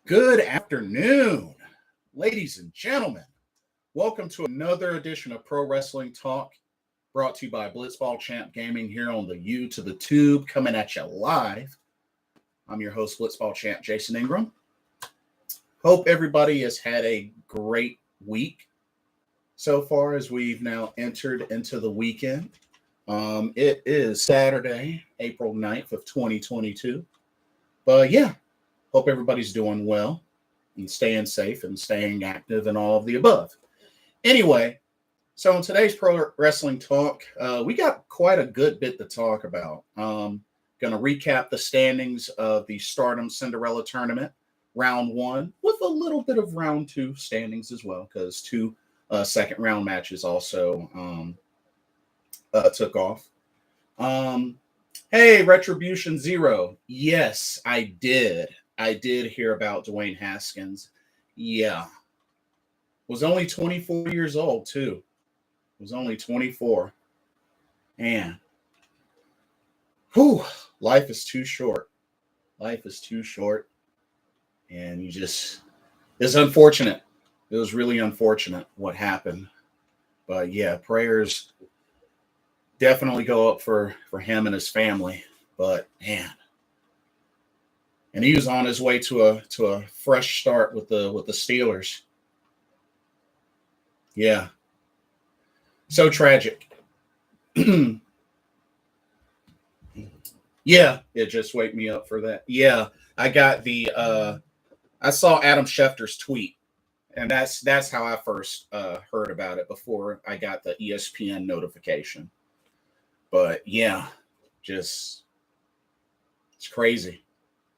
Good afternoon, ladies and gentlemen. Welcome to another edition of Pro Wrestling Talk, brought to you by Blitzball Champ Gaming here on the U to the Tube, coming at you live. I'm your host, Blitzball Champ Jason Ingram. Hope everybody has had a great week so far as we've now entered into the weekend. It is Saturday, April 9th of 2022. But yeah, hope everybody's doing well and staying safe and staying active and all of the above. Anyway, so in today's Pro Wrestling Talk, we got quite a good bit to talk about. Going to recap the standings of the Stardom Cinderella Tournament, round one, with a little bit of round two standings as well, because two second round matches also took off. Hey, Retribution Zero. Yes, I did. I did hear about Dwayne Haskins. Yeah. Was only 24 years old, too. Was only 24. Man. Whew. Life is too short. Life is too short. And it's unfortunate. It was really unfortunate what happened. But yeah, prayers definitely go up for him and his family. But man. And he was on his way to a fresh start with the Steelers. Yeah. So tragic. Yeah, it just wake me up for that. Yeah, I got I saw Adam Schefter's tweet, and that's how I first heard about it before I got the ESPN notification. But yeah, it's crazy.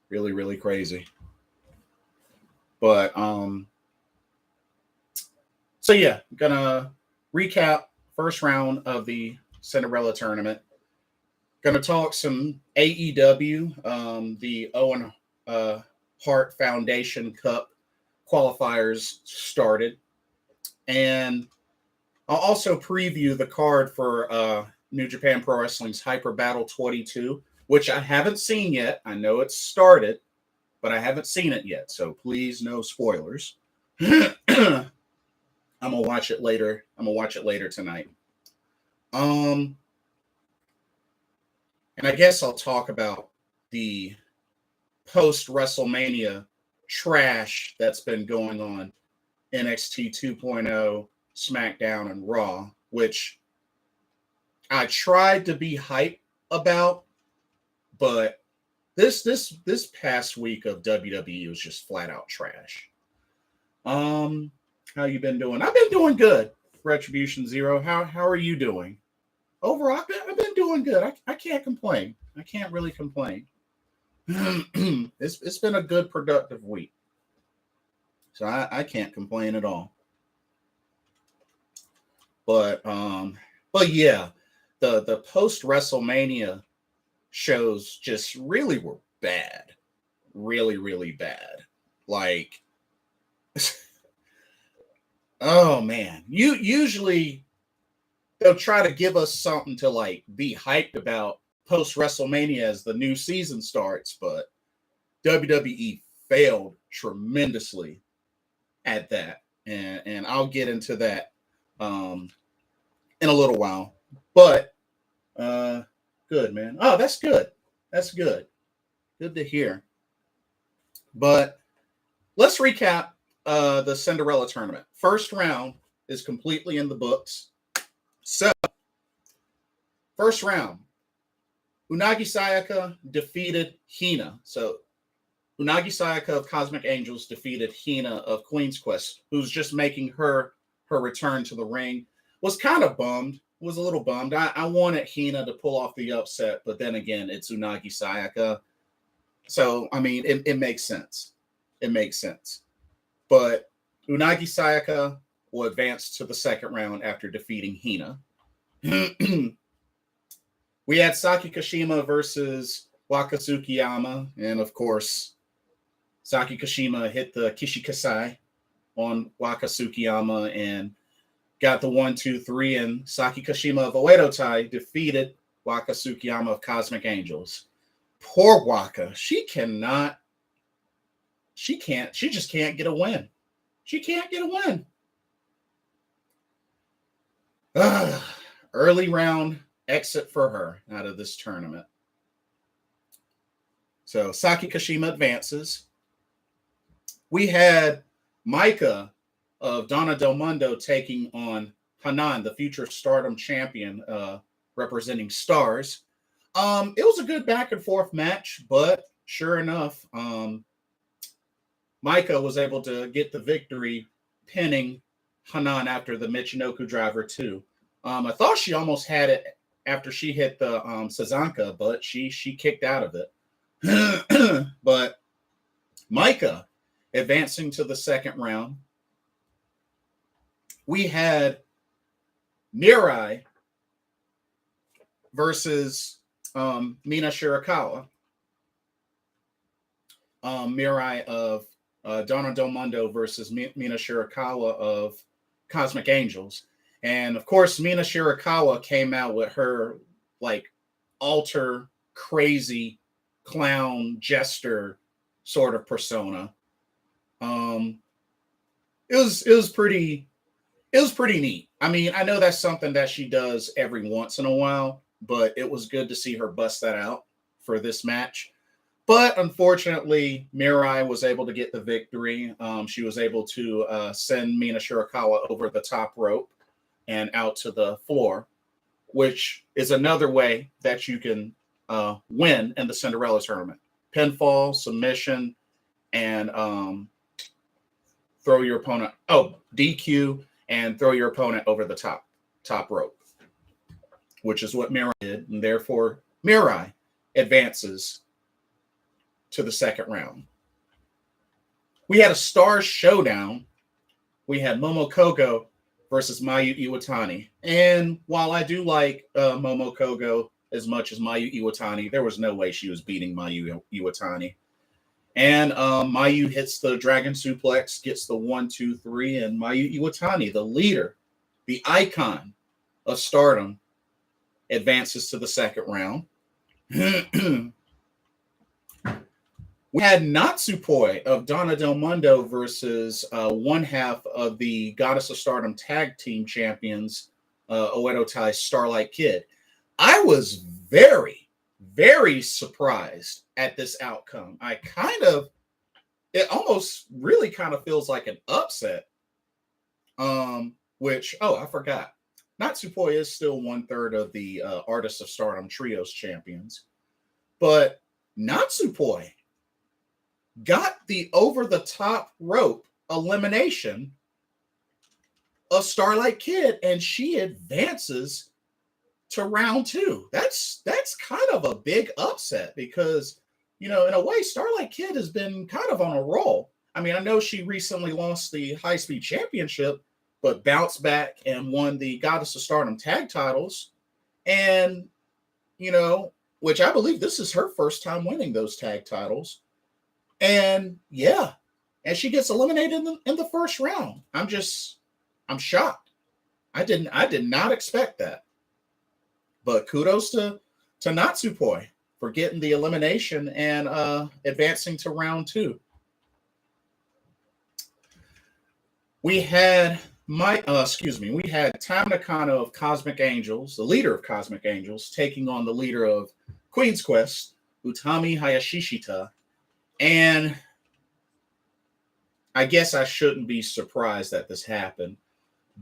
Really, really crazy. But so yeah, I'm gonna recap first round of the Cinderella Tournament. Gonna talk some AEW, the Owen Hart Foundation Cup qualifiers started, and I'll also preview the card for New Japan Pro Wrestling's Hyper Battle 22, which I haven't seen yet. I know it's started, but I haven't seen it yet, so please no spoilers. I'm gonna watch it later. I'm gonna watch it later tonight. And I guess I'll talk about the post Wrestlemania trash that's been going on NXT 2.0, Smackdown, and Raw, which I tried to be hype about, but this past week of WWE was just flat out trash. How you been doing? I've been doing good. Retribution Zero. How are you doing? Overall, I've been doing good. I can't complain. I can't really complain. It's been a good, productive week. So I can't complain at all. But yeah, the post WrestleMania shows just really were bad. Really, really bad. Like, oh man. Usually they'll try to give us something to like be hyped about post WrestleMania as the new season starts, but WWE failed tremendously at that. And I'll get into that in a little while. But good, man. Oh, that's good. That's good. Good to hear. But let's recap the Cinderella Tournament. First round is completely in the books. So, first round, Unagi Sayaka defeated Hina. So, Unagi Sayaka of Cosmic Angels defeated Hina of Queen's Quest, who's just making her return to the ring. Was kind of bummed. Was a little bummed. I wanted Hina to pull off the upset, but then again, it's Unagi Sayaka. So, I mean, it makes sense. It makes sense. But Unagi Sayaka will advance to the second round after defeating Hina. We had Sakikoshima versus Waka Tsukiyama, and of course, Sakikoshima hit the Kishikasai on Waka Tsukiyama and got the 1-2-3, and Sakikoshima of Oedo Tai defeated Waka Tsukiyama of Cosmic Angels. Poor Waka. She cannot she just can't get a win. She can't get a win. Early round exit for her out of this tournament. So Sakikoshima advances. We had Micah of Donna Del Mundo taking on Hanan, the future Stardom champion, representing Stars. It was a good back and forth match, but sure enough, Micah was able to get the victory, pinning Hanan after the Michinoku driver too. I thought she almost had it after she hit the Sazanka, but she kicked out of it. But Micah advancing to the second round. We had Mirai versus Mina Shirakawa. Mirai of Donna Del Mundo versus Mina Shirakawa of Cosmic Angels. And of course, Mina Shirakawa came out with her like alter crazy clown jester sort of persona. It was pretty neat. I mean, I know that's something that she does every once in a while, but it was good to see her bust that out for this match. But unfortunately, Mirai was able to get the victory. She was able to send Mina Shirakawa over the top rope and out to the floor, which is another way that you can win in the Cinderella tournament. Pinfall, submission, and throw your opponent. Oh, DQ and throw your opponent over the top rope, which is what Mirai did, and therefore Mirai advances to the second round. We had a Stars showdown. We had Momokogo versus Mayu Iwatani. And while I do like Momokogo as much as Mayu Iwatani, there was no way she was beating Mayu Iwatani. And Mayu hits the Dragon Suplex, gets the 1, 2, 3, and Mayu Iwatani, the leader, the icon of Stardom, advances to the second round. We had Natsukoi of Donna Del Mundo versus one half of the Goddess of Stardom Tag Team Champions, Oedo Tai Starlight Kid. I was very, very surprised at this outcome. It almost really kind of feels like an upset. Which, I forgot. Natsupoi is still 1/3 of the Artists of Stardom Trios champions. But Natsupoi got the over-the-top rope elimination of Starlight Kid, and she advances to round 2. That's kind of a big upset because, in a way, Starlight Kid has been kind of on a roll. I mean, I know she recently lost the High Speed Championship, but bounced back and won the Goddess of Stardom tag titles. And, which I believe this is her first time winning those tag titles. And yeah, and she gets eliminated in the first round. I'm shocked. I did not expect that. But kudos to Natsupoi for getting the elimination and advancing to round 2. We had Tam Nakano of Cosmic Angels, the leader of Cosmic Angels, taking on the leader of Queen's Quest, Utami Hayashishita. And I guess I shouldn't be surprised that this happened,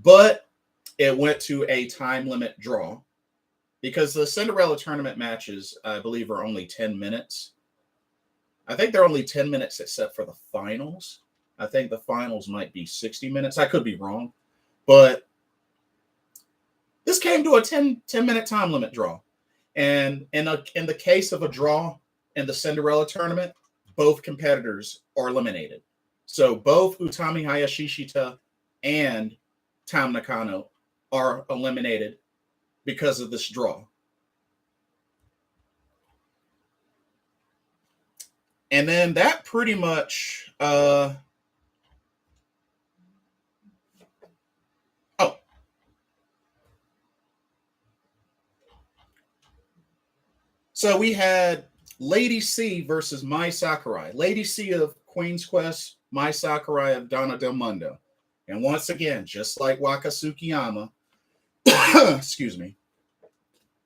but it went to a time limit draw because the Cinderella tournament matches, I believe, are only 10 minutes. I think they're only 10 minutes except for the finals. I think the finals might be 60 minutes. I could be wrong, but this came to a 10-minute time limit draw. And in the case of a draw in the Cinderella tournament, both competitors are eliminated. So both Utami Hayashishita and Tam Nakano are eliminated because of this draw. And then that pretty much so we had Lady C versus Mai Sakurai. Lady C of Queen's Quest, Mai Sakurai of Donna Del Mundo. And once again, just like Waka Tsukiyama, excuse me,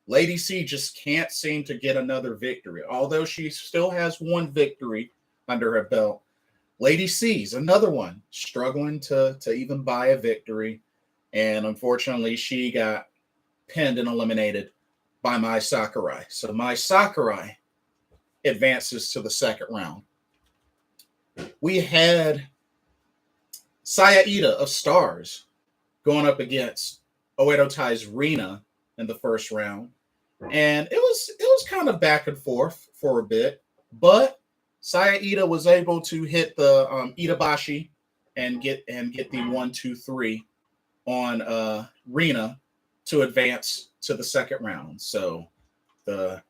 Lady C just can't seem to get another victory. Although she still has one victory under her belt, Lady C's another one struggling to even buy a victory. And unfortunately, she got pinned and eliminated by Mai Sakurai. So Mai Sakurai advances to the second round. We had Saya Ida of Stars going up against Oedo Tai's Rina in the first round. And it was kind of back and forth for a bit, but Saya Ida was able to hit the Itabashi and get the 1-2-3 on Rina to advance to the second round. So the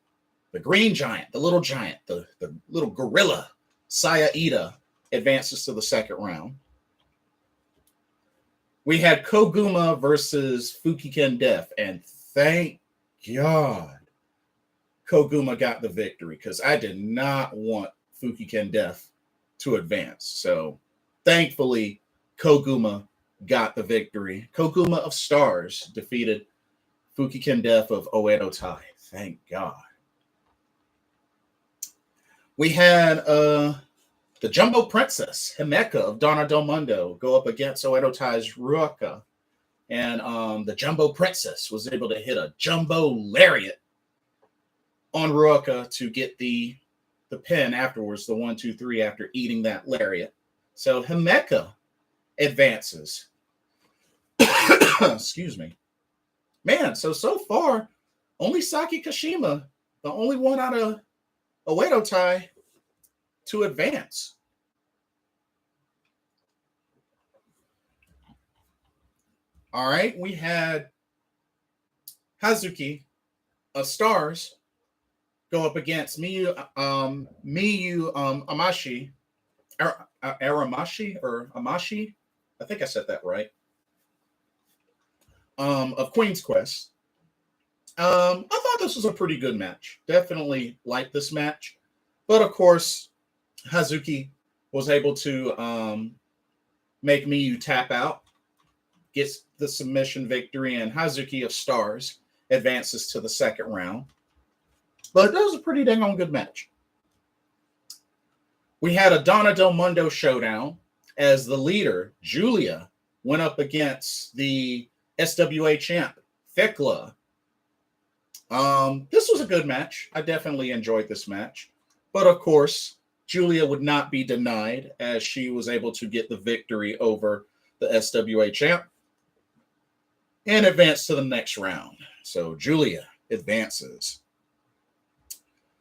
green giant, the little gorilla, Saya Ida advances to the second round. We had Koguma versus Fukiken Def, and thank God Koguma got the victory, because I did not want Fukiken Def to advance. So thankfully, Koguma got the victory. Koguma of Stars defeated Fukiken Def of Oedo Tai. Thank God. We had the Jumbo Princess, Himeka of Donna Del Mundo, go up against Oedo Tai's Ruaka. And the Jumbo Princess was able to hit a Jumbo Lariat on Ruaka to get the pin afterwards, the 1-2-3 after eating that Lariat. So Himeka advances. Excuse me. Man, so far, only Sakikoshima, the only one out of Oedo Tai to advance. All right, we had Hazuki of Stars go up against Miyu Amashi, Aramashi or Amashi. I think I said that right. Of Queen's Quest. I thought this was a pretty good match. Definitely liked this match. But of course, Hazuki was able to make Miyu tap out, gets the submission victory, and Hazuki of Stars advances to the second round. But that was a pretty dang on good match. We had a Donna Del Mundo showdown as the leader, Julia, went up against the SWA champ, Thekla. This was a good match. I definitely enjoyed this match. But of course, Julia would not be denied, as she was able to get the victory over the SWA champ and advance to the next round. So Julia advances.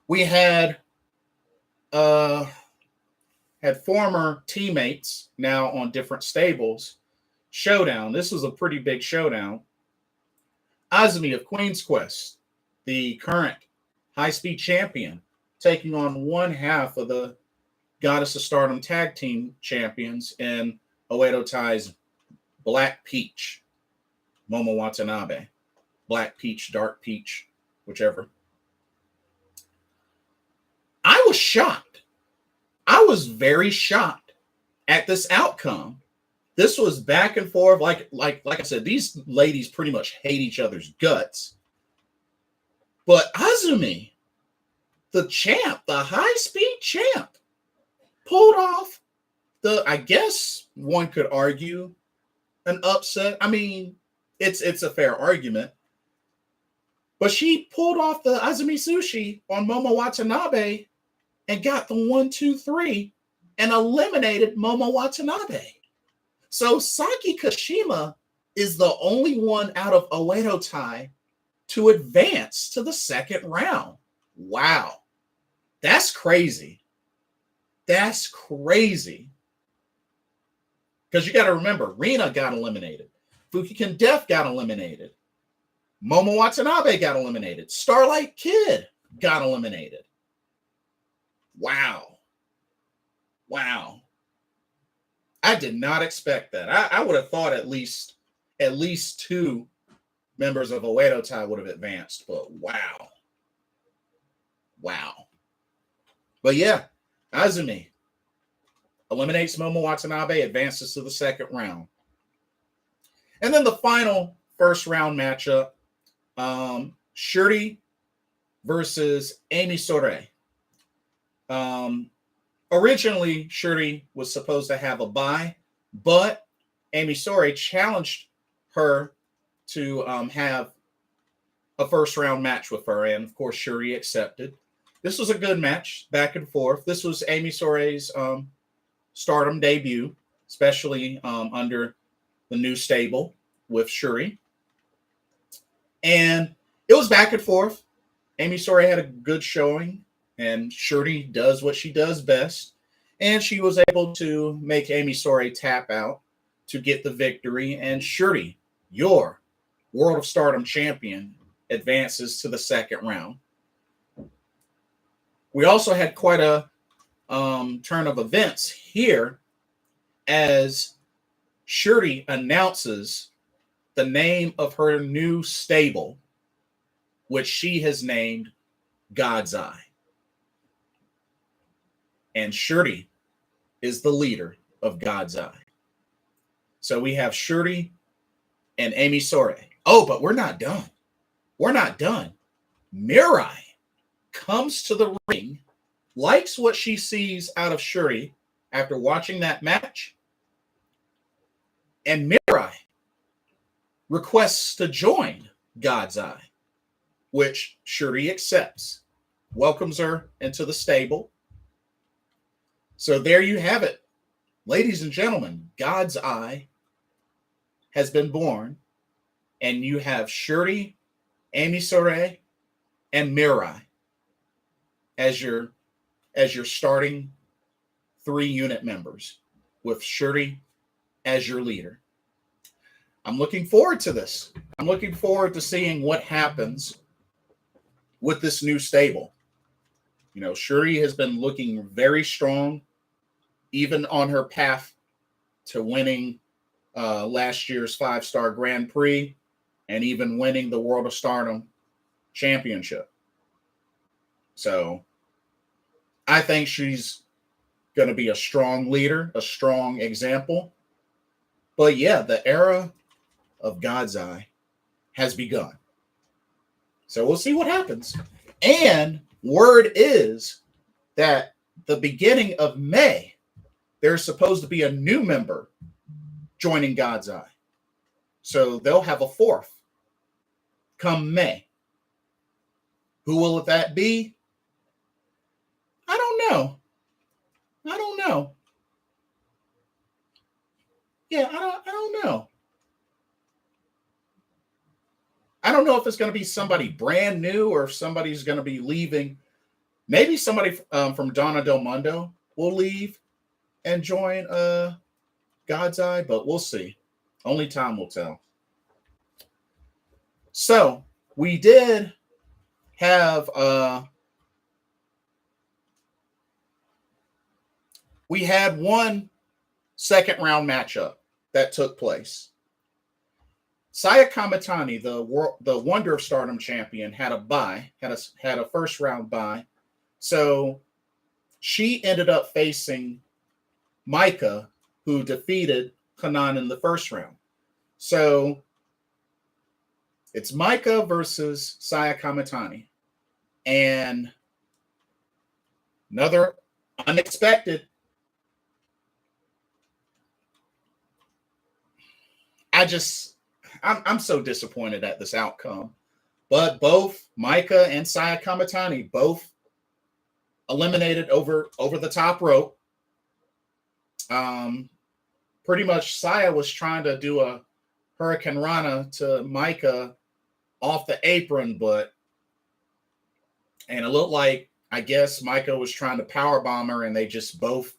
We had former teammates now on different stables showdown. This was a pretty big showdown. Azumi of Queen's Quest, the current high-speed champion, taking on one half of the Goddess of Stardom tag team champions in Oedo Tai's Black Peach, Momo Watanabe. Black Peach, Dark Peach, whichever. I was shocked. I was very shocked at this outcome. This was back and forth. Like I said, these ladies pretty much hate each other's guts. But Azumi, the champ, the high-speed champ, pulled off I guess one could argue, an upset. I mean, it's a fair argument. But she pulled off the Azumi Sushi on Momo Watanabe and got the 1-2-3 and eliminated Momo Watanabe. So Sakikoshima is the only one out of Oedo Tai to advance to the second round. Wow. That's crazy. That's crazy. Because you got to remember, Rina got eliminated. Fukiken Def got eliminated. Momo Watanabe got eliminated. Starlight Kid got eliminated. Wow. Wow. I did not expect that. I would have thought at least two members of Oedo Tai would have advanced, but wow. Wow. But yeah, Azumi eliminates Momo Watanabe, advances to the second round. And then the final first round matchup, Surety versus Amy Sorey. Originally, Surety was supposed to have a bye, but Amy Sorey challenged her to have a first round match with her. And of course, Surety accepted. This was a good match, back and forth. This was Amy Sorey's Stardom debut, especially under the new stable with Surety. And it was back and forth. Amy Sorey had a good showing, and Surety does what she does best. And she was able to make Amy Sorey tap out to get the victory. And Surety, your World of Stardom champion, advances to the second round. We also had quite a turn of events here as Surety announces the name of her new stable, which she has named God's Eye. And Surety is the leader of God's Eye. So we have Surety and Amy Sorey. Oh, but we're not done. We're not done. Mirai comes to the ring, likes what she sees out of Surety after watching that match, and Mirai requests to join God's Eye, which Surety accepts, welcomes her into the stable. So there you have it. Ladies and gentlemen, God's Eye has been born, and you have Surety, Amy Sorey, and Mirai as your starting 3 unit members, with Surety as your leader. I'm looking forward to this. I'm looking forward to seeing what happens with this new stable. You know, Surety has been looking very strong, even on her path to winning last year's 5-star Grand Prix and even winning the World of Stardom championship. So I think she's going to be a strong leader, a strong example. But yeah, the era of God's Eye has begun. So we'll see what happens. And word is that the beginning of May, there's supposed to be a new member joining God's Eye. So they'll have a 4th come May. Who will that be? I don't know. Yeah, I don't know. I don't know if it's going to be somebody brand new or if somebody's going to be leaving. Maybe somebody from Donna Del Mundo will leave and join God's Eye, but we'll see. Only time will tell. So we did have we had one second round matchup that took place. Sayakamitani, the Wonder of Stardom champion, had a bye, had a first round bye. So she ended up facing Micah, who defeated Kanan in the first round. So it's Micah versus Sayakamitani. And another unexpected. I'm so disappointed at this outcome. But both Micah and Sayakamitani both eliminated over the top rope. Pretty much Saya was trying to do a Hurricane Rana to Micah off the apron, and it looked like, I guess, Micah was trying to powerbomb her, and they just both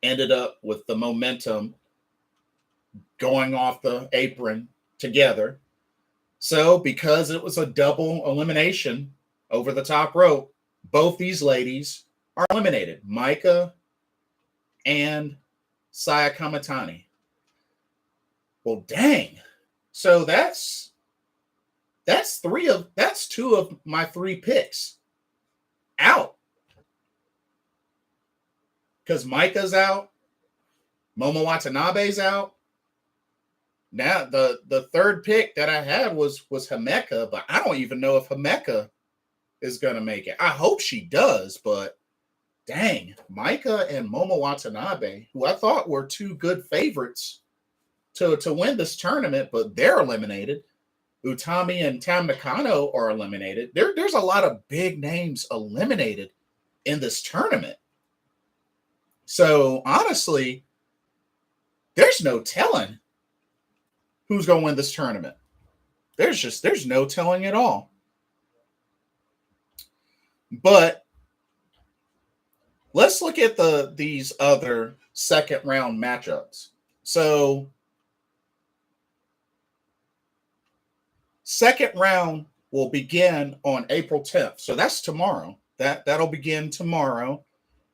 ended up with the momentum going off the apron together. So because it was a double elimination over the top rope, both these ladies are eliminated, Micah and Sayakamitani. Well, dang. So that's 2 of my 3 picks out. because Micah's out, Momo Watanabe's out. Now the third pick that I had was Himeka, but I don't even know if Himeka is gonna make it. I hope she does, but dang, Micah and Momo Watanabe, who I thought were two good favorites to win this tournament, but they're eliminated. Utami and Tam Nakano are eliminated. There's a lot of big names eliminated in this tournament. So honestly, there's no telling who's going to win this tournament. There's no telling at all. But let's look at these other second round matchups. So second round will begin on April 10th. So that's tomorrow. That'll begin tomorrow.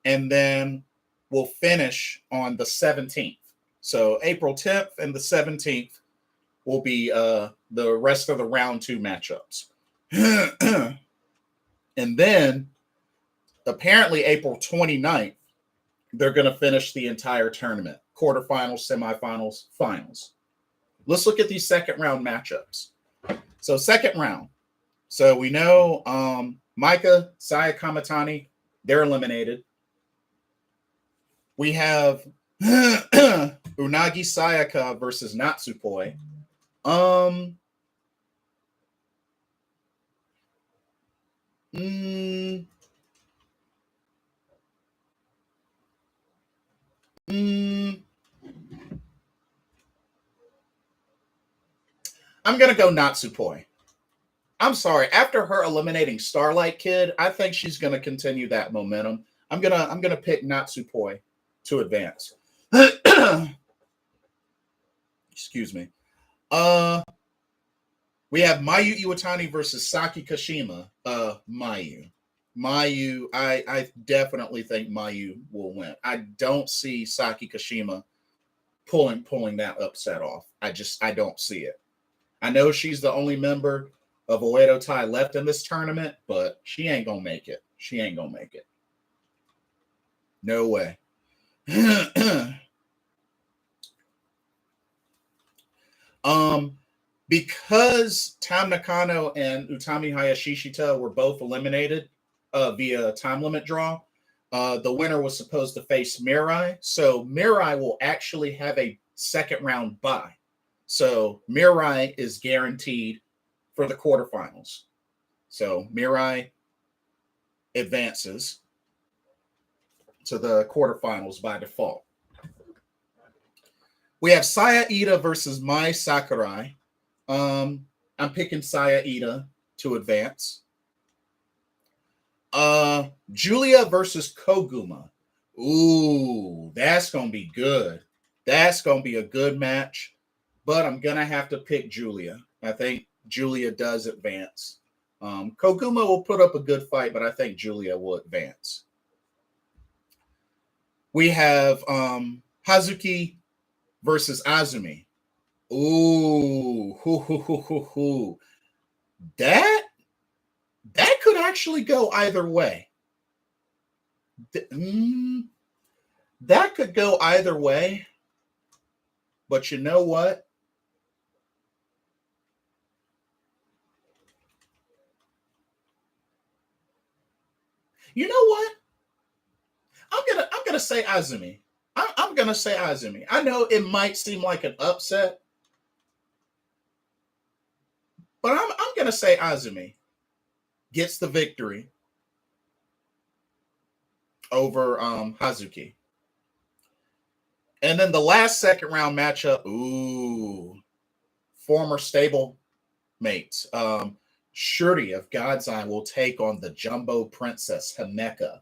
And then we'll finish on the 17th. So April 10th and the 17th will be the rest of the round 2 matchups. And then apparently April 29th, they're going to finish the entire tournament. Quarterfinals, semifinals, finals. Let's look at these second round matchups. So second round. So we know Micah, Sayakamitani, they're eliminated. We have Unagi Sayaka versus Natsukoi. I'm gonna go Natsukoi. I'm sorry. After her eliminating Starlight Kid, I think she's gonna continue that momentum. I'm gonna pick Natsukoi to advance. Excuse me. We have Mayu Iwatani versus Sakikoshima. Mayu, I definitely think Mayu will win. I don't see Sakikoshima pulling that upset off. I don't see it. I know she's the only member of Oedo Tai left in this tournament, but she ain't gonna make it. She ain't gonna make it. No way. Because Tam Nakano and Utami Hayashishita were both eliminated via time limit draw, the winner was supposed to face Mirai. So Mirai will actually have a second round bye. So Mirai is guaranteed for the quarterfinals. So Mirai advances to the quarterfinals by default. We have Saya Ida versus Mai Sakurai. I'm picking Saya Ida to advance. Julia versus Koguma. Ooh, that's going to be good. That's going to be a good match. But I'm going to have to pick Julia. I think Julia does advance. Koguma will put up a good fight, but I think Julia will advance. We have Hazuki versus Azumi. Ooh, that could actually go either way. That could go either way. But you know what? You know what? I'm gonna say Azumi. I'm gonna say Azumi. I know it might seem like an upset, but I'm gonna say Azumi gets the victory over Hazuki. And then the last second round matchup, ooh, former stable mates. Surety of God's Eye will take on the Jumbo Princess Himeka.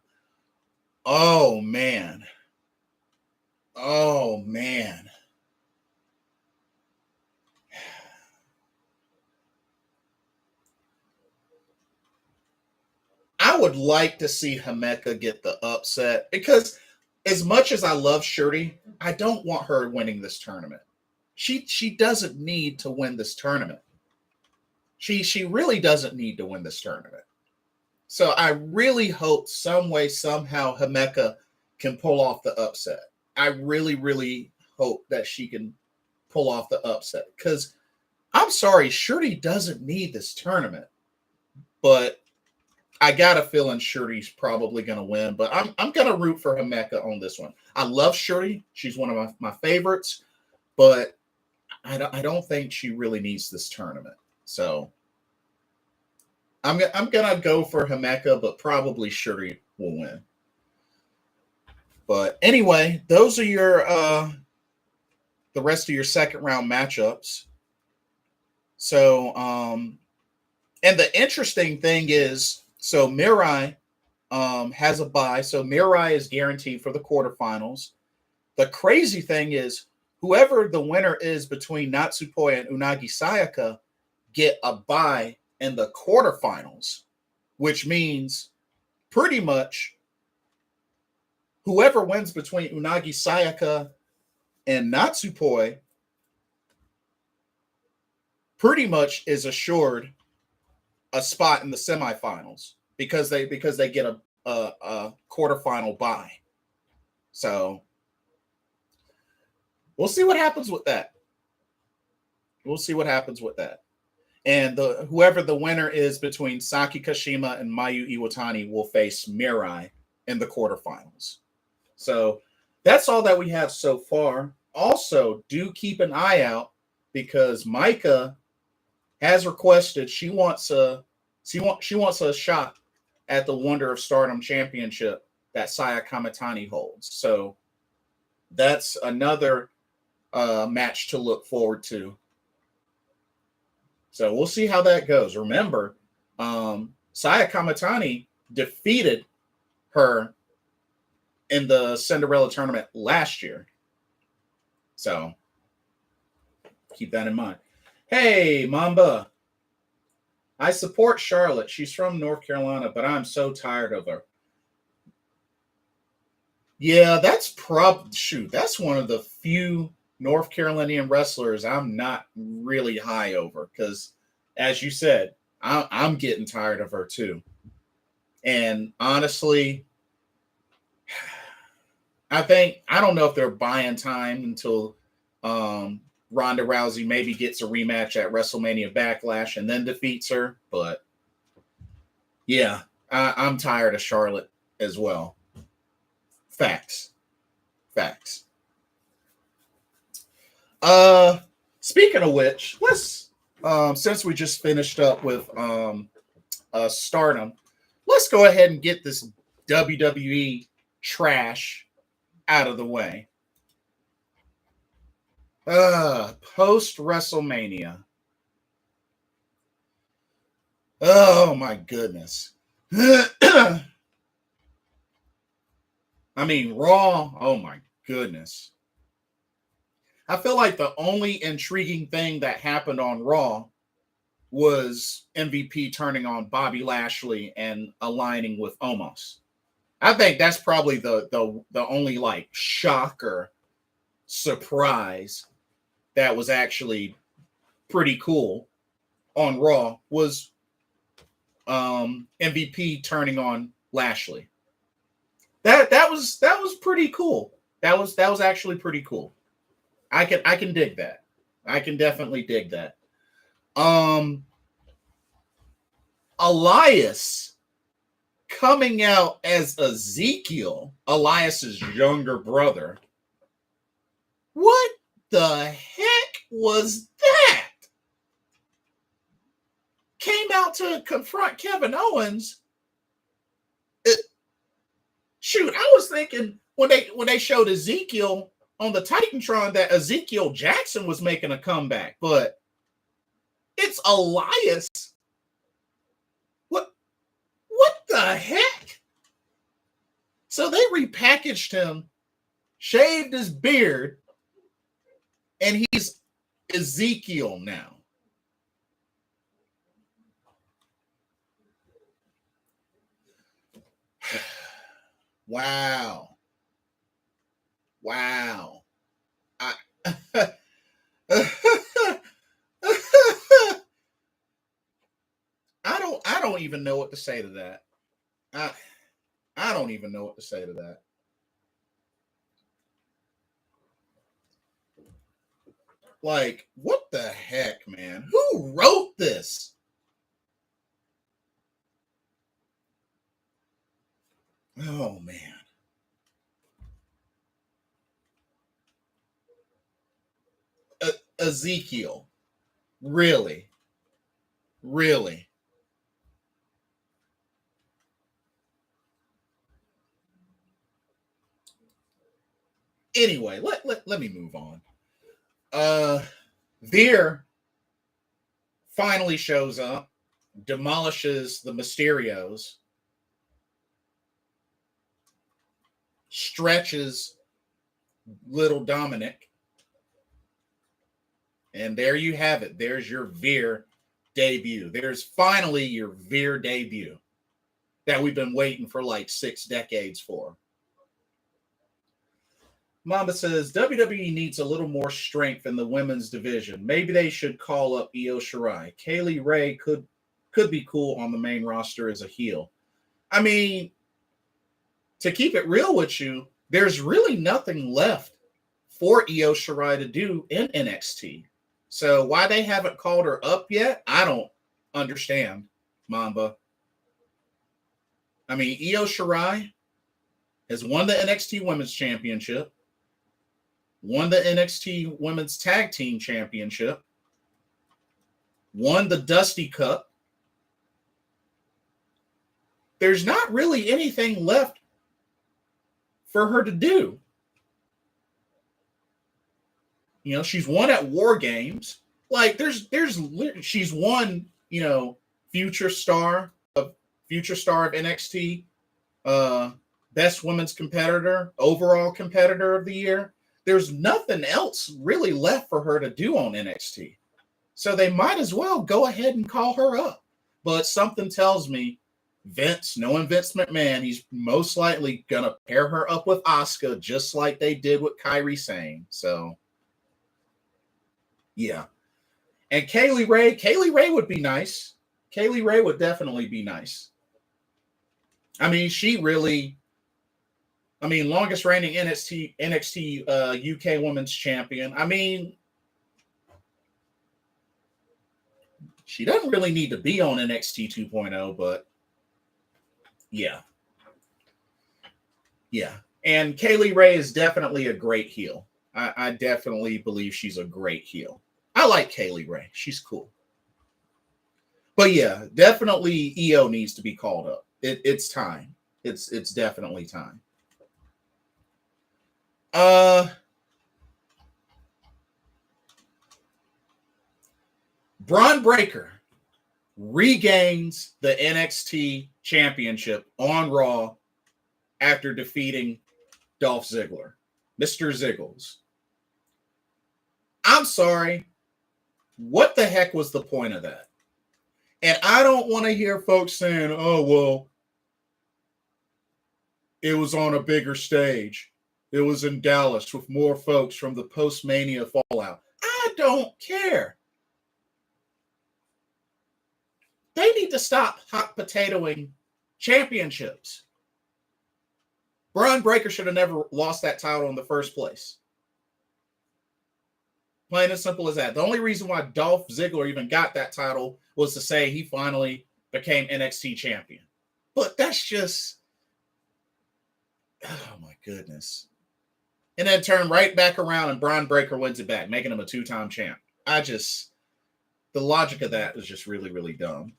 Oh man. Oh man. I would like to see Himeka get the upset because as much as I love Surety, I don't want her winning this tournament. She doesn't need to win this tournament. She really doesn't need to win this tournament. So I really hope some way, somehow, Himeka can pull off the upset. I really, really hope that she can pull off the upset, because I'm sorry, Surety doesn't need this tournament, but I got a feeling Surety's probably going to win, but I'm going to root for Himeka on this one. I love Surety. She's one of my favorites, but I don't think she really needs this tournament. So I'm going to go for Himeka, but probably Surety will win. But anyway, those are your the rest of your second round matchups. So and the interesting thing is, so Mirai has a bye. So Mirai is guaranteed for the quarterfinals. The crazy thing is, whoever the winner is between Natsukoi and Unagi Sayaka get a bye in the quarterfinals, which means pretty much whoever wins between Unagi Sayaka and Natsukoi pretty much is assured a spot in the semifinals because they get a quarterfinal bye. So we'll see what happens with that. We'll see what happens with that. And whoever the winner is between Sakikoshima and Mayu Iwatani will face Mirai in the quarterfinals. So that's all that we have so far. Also, do keep an eye out because Micah has requested she wants a shot at the Wonder of Stardom Championship that Sayakamitani holds. So that's another match to look forward to. So we'll see how that goes. Remember, Sayakamitani defeated her in the Cinderella Tournament last year. So keep that in mind. Hey, Mamba. I support Charlotte. She's from North Carolina, but I'm so tired of her. Yeah, that's that's one of the few North Carolinian wrestlers I'm not really high over because, as you said, I'm getting tired of her too. And honestly, I don't know if they're buying time until Ronda Rousey maybe gets a rematch at WrestleMania Backlash and then defeats her. But yeah, I'm tired of Charlotte as well. Facts. Speaking of which, let's since we just finished up with Stardom, let's go ahead and get this WWE trash out of the way. Post WrestleMania. Oh my goodness. I mean, Raw. Oh my goodness. I feel like the only intriguing thing that happened on Raw was MVP turning on Bobby Lashley and aligning with Omos. I think that's probably the only like shocker surprise that was actually pretty cool on Raw was MVP turning on Lashley. That was pretty cool. That was actually pretty cool. I can dig that. I can definitely dig that. Elias coming out as Ezekiel, Elias's younger brother. What the heck was that? Came out to confront Kevin Owens. Shoot, I was thinking when they showed Ezekiel on the Titantron that Ezekiel Jackson was making a comeback, but it's Elias. What the heck? So they repackaged him, shaved his beard, and he's Ezekiel now. Wow. I don't even know what to say to that. I don't even know what to say to that. Like, what the heck, man? Who wrote this? Oh, man. Ezekiel. Really? Really? Anyway, let me move on. Veer finally shows up, demolishes the Mysterios, stretches little Dominic, and there you have it. There's your Veer debut. There's finally your Veer debut that we've been waiting for like 6 decades for. Mamba says WWE needs a little more strength in the women's division. Maybe they should call up Io Shirai. Kaylee Ray could be cool on the main roster as a heel. I mean, to keep it real with you, there's really nothing left for Io Shirai to do in NXT. So why they haven't called her up yet, I don't understand, Mamba. I mean, Io Shirai has won the NXT Women's Championship, won the NXT Women's Tag Team Championship, won the Dusty Cup. There's not really anything left for her to do. You know, she's won at War Games. Like, she's won, you know, future star of NXT, best women's competitor, overall competitor of the year. There's nothing else really left for her to do on NXT. So they might as well go ahead and call her up. But something tells me Vince, knowing Vince McMahon, he's most likely going to pair her up with Asuka just like they did with Kairi Sane. So, yeah. And Kaylee Ray would be nice. Kaylee Ray would definitely be nice. I mean, longest reigning NXT UK Women's Champion. I mean, she doesn't really need to be on NXT 2.0, but yeah. Yeah. And Kaylee Ray is definitely a great heel. I definitely believe she's a great heel. I like Kaylee Ray. She's cool. But yeah, definitely Io needs to be called up. It's time. It's definitely time. Braun Breaker regains the NXT championship on Raw after defeating Dolph Ziggler, Mr. Ziggles. I'm sorry. What the heck was the point of that? And I don't want to hear folks saying, oh, well, it was on a bigger stage. It was in Dallas with more folks from the post-Mania fallout. I don't care. They need to stop hot potatoing championships. Braun Breaker should have never lost that title in the first place. Plain and simple as that. The only reason why Dolph Ziggler even got that title was to say he finally became NXT champion. But that's just, oh my goodness. And then turn right back around and Braun Breaker wins it back, making him a 2-time champ. The logic of that is just really, really dumb.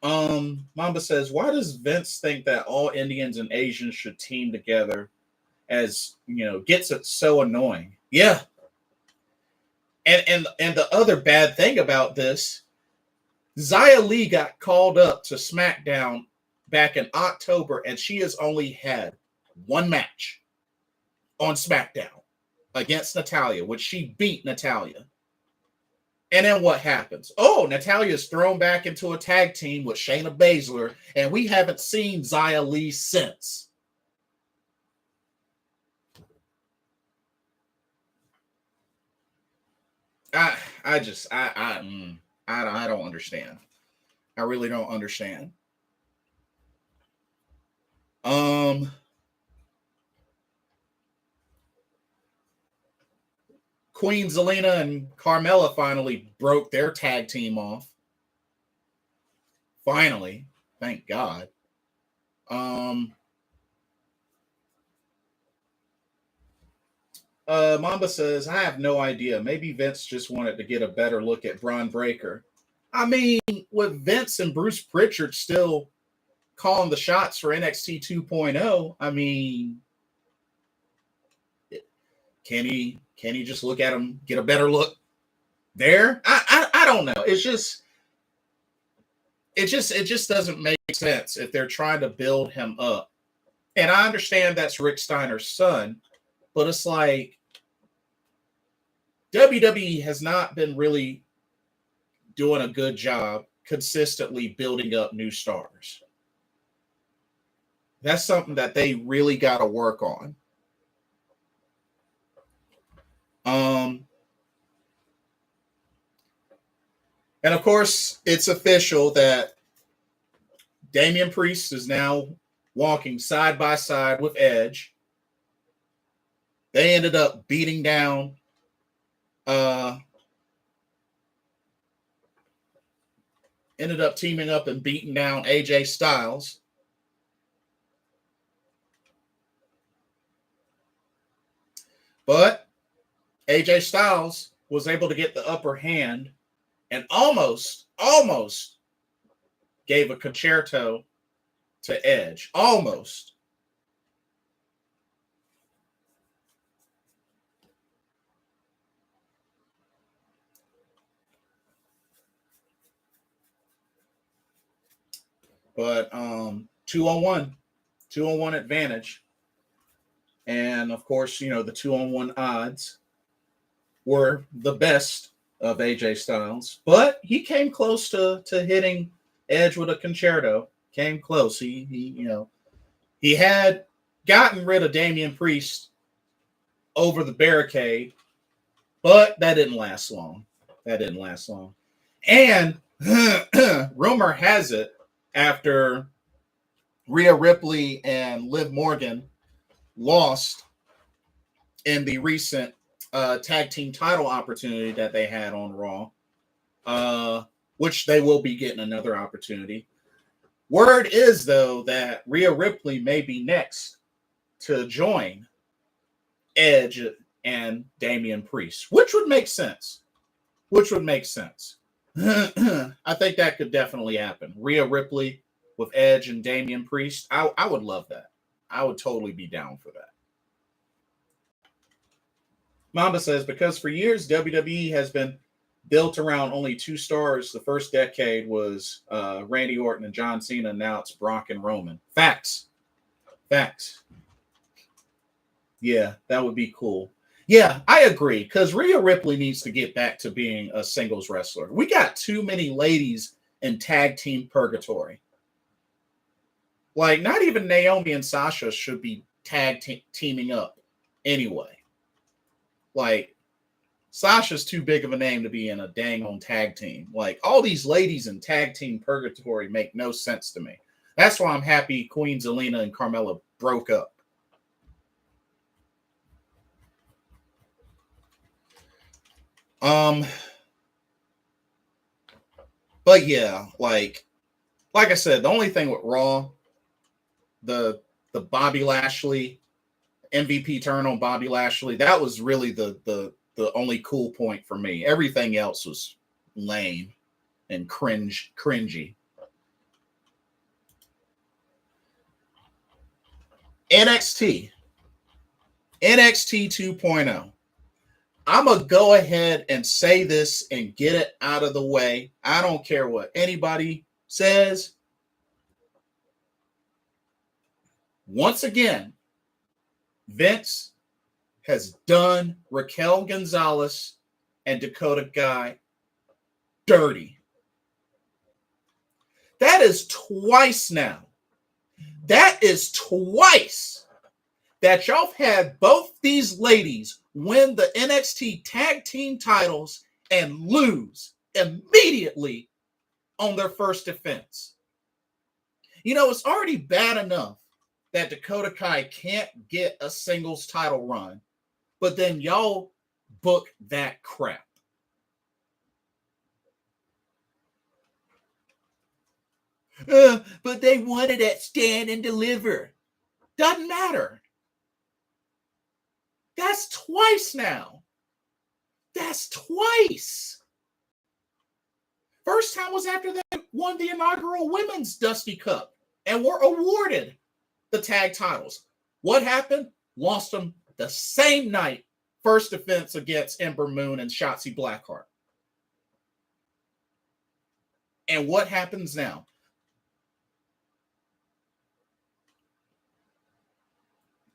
Mamba says, why does Vince think that all Indians and Asians should team together? As, you know, gets it so annoying. Yeah. And the other bad thing about this, Xia Li got called up to Smackdown back in October, and she has only had one match on Smackdown against Natalya, which she beat Natalya. And then what happens? Oh, Natalya's thrown back into a tag team with Shayna Baszler, and we haven't seen Xia Li since. I don't understand. I really don't understand. Queen Zelina and Carmella finally broke their tag team off. Finally, thank God. Mamba says, I have no idea. Maybe Vince just wanted to get a better look at Braun Breaker. I mean, with Vince and Bruce Pritchard still calling the shots for NXT 2.0, I mean, can he just look at him, get a better look there? I don't know. It just doesn't make sense if they're trying to build him up. And I understand that's Rick Steiner's son, but it's like WWE has not been really doing a good job consistently building up new stars. That's something that they really got to work on. And of course, it's official that Damian Priest is now walking side by side with Edge. They ended up beating down ended up teaming up and beating down AJ Styles. But AJ Styles was able to get the upper hand and almost gave a concerto to Edge. Almost. But 2-on-1 advantage. And of course, you know, the 2-on-1 odds were the best of AJ Styles, but he came close to hitting Edge with a concerto. Came close. He had gotten rid of Damian Priest over the barricade, but that didn't last long. And rumor has it, after Rhea Ripley and Liv Morgan lost in the recent tag team title opportunity that they had on Raw, which they will be getting another opportunity. Word is, though, that Rhea Ripley may be next to join Edge and Damian Priest, which would make sense. I think that could definitely happen. Rhea Ripley with Edge and Damian Priest. I would love that. I would totally be down for that. Mamba says, because for years, WWE has been built around only two stars. The first decade was Randy Orton and John Cena. Now it's Brock and Roman. Facts. Yeah, that would be cool. Yeah, I agree, because Rhea Ripley needs to get back to being a singles wrestler. We got too many ladies in tag team purgatory. Like, not even Naomi and Sasha should be teaming up anyway. Like, Sasha's too big of a name to be in a dang on tag team. Like, all these ladies in tag team purgatory make no sense to me. That's why I'm happy Queen Zelina and Carmella broke up. But yeah, like I said, the only thing with Raw, the Bobby Lashley MVP turn on Bobby Lashley, that was really the only cool point for me. Everything else was lame and cringy. NXT 2.0. I'm going to go ahead and say this and get it out of the way. I don't care what anybody says. Once again, Vince has done Raquel Gonzalez and Dakota Kai dirty. That is twice now. That is twice that y'all had both these ladies win the NXT tag team titles and lose immediately on their first defense. You know, it's already bad enough that Dakota Kai can't get a singles title run, but then y'all book that crap. But they wanted at Stand and Deliver. Doesn't matter. That's twice now. That's twice. First time was after they won the inaugural Women's Dusty Cup and were awarded the tag titles. What happened? Lost them the same night. First defense against Ember Moon and Shotzi Blackheart. And what happens now?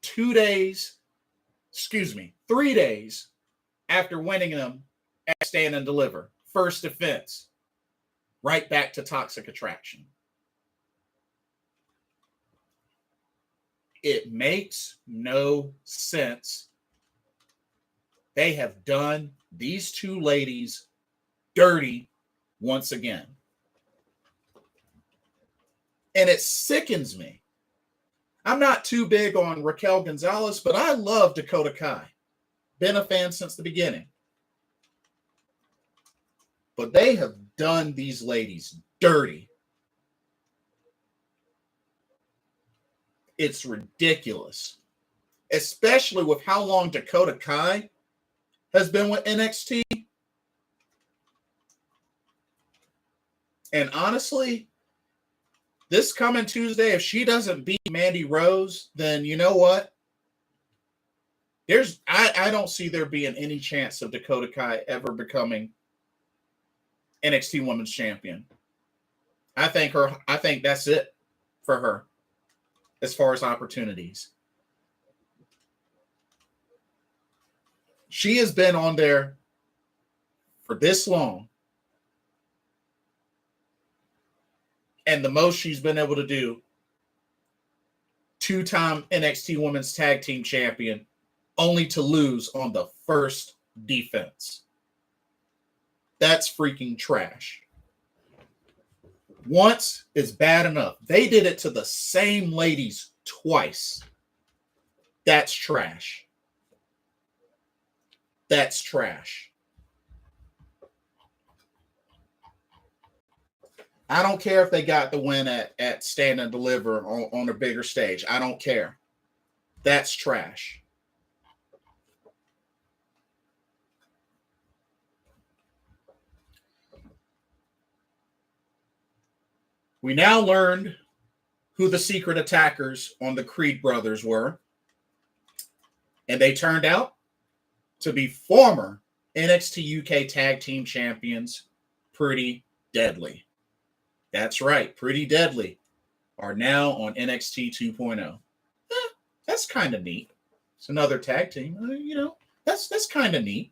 3 days after winning them at Stand and Deliver. First defense. Right back to Toxic Attraction. It makes no sense. They have done these two ladies dirty once again. And it sickens me. I'm not too big on Raquel Gonzalez, but I love Dakota Kai. Been a fan since the beginning. But they have done these ladies dirty. It's ridiculous. Especially with how long Dakota Kai has been with NXT. And honestly, this coming Tuesday, if she doesn't beat Mandy Rose, then you know what? I don't see there being any chance of Dakota Kai ever becoming NXT Women's Champion. I think that's it for her as far as opportunities. She has been on there for this long. And the most she's been able to do, 2-time NXT Women's Tag Team Champion, only to lose on the first defense. That's freaking trash. Once is bad enough. They did it to the same ladies twice. That's trash. That's trash. I don't care if they got the win at Stand and Deliver on a bigger stage. I don't care. That's trash. We now learned who the secret attackers on the Creed brothers were. And they turned out to be former NXT UK Tag Team Champions, Pretty Deadly. That's right, Pretty Deadly are now on NXT 2.0. That's kind of neat. It's another tag team. That's kind of neat.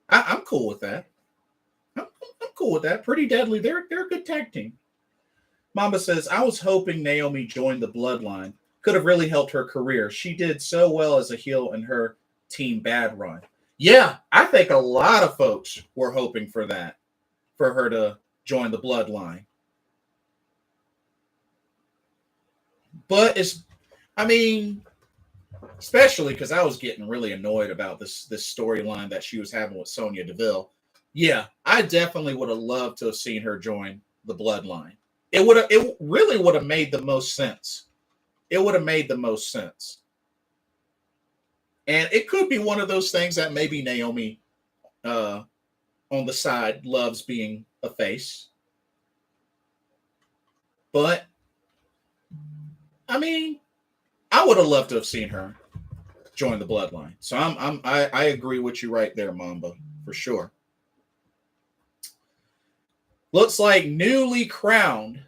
I'm cool with that. I'm cool with that. Pretty Deadly, they're a good tag team. Mamba says, I was hoping Naomi joined the Bloodline. Could have really helped her career. She did so well as a heel in her Team Bad run. Yeah, I think a lot of folks were hoping for that, for her to join the Bloodline. But especially because I was getting really annoyed about this storyline that she was having with Sonya Deville. Yeah, I definitely would have loved to have seen her join the Bloodline. It really would have made the most sense. It would have made the most sense. And it could be one of those things that maybe Naomi on the side loves being a face. But I would have loved to have seen her join the Bloodline. So I agree with you right there, Mamba, for sure. Looks like newly crowned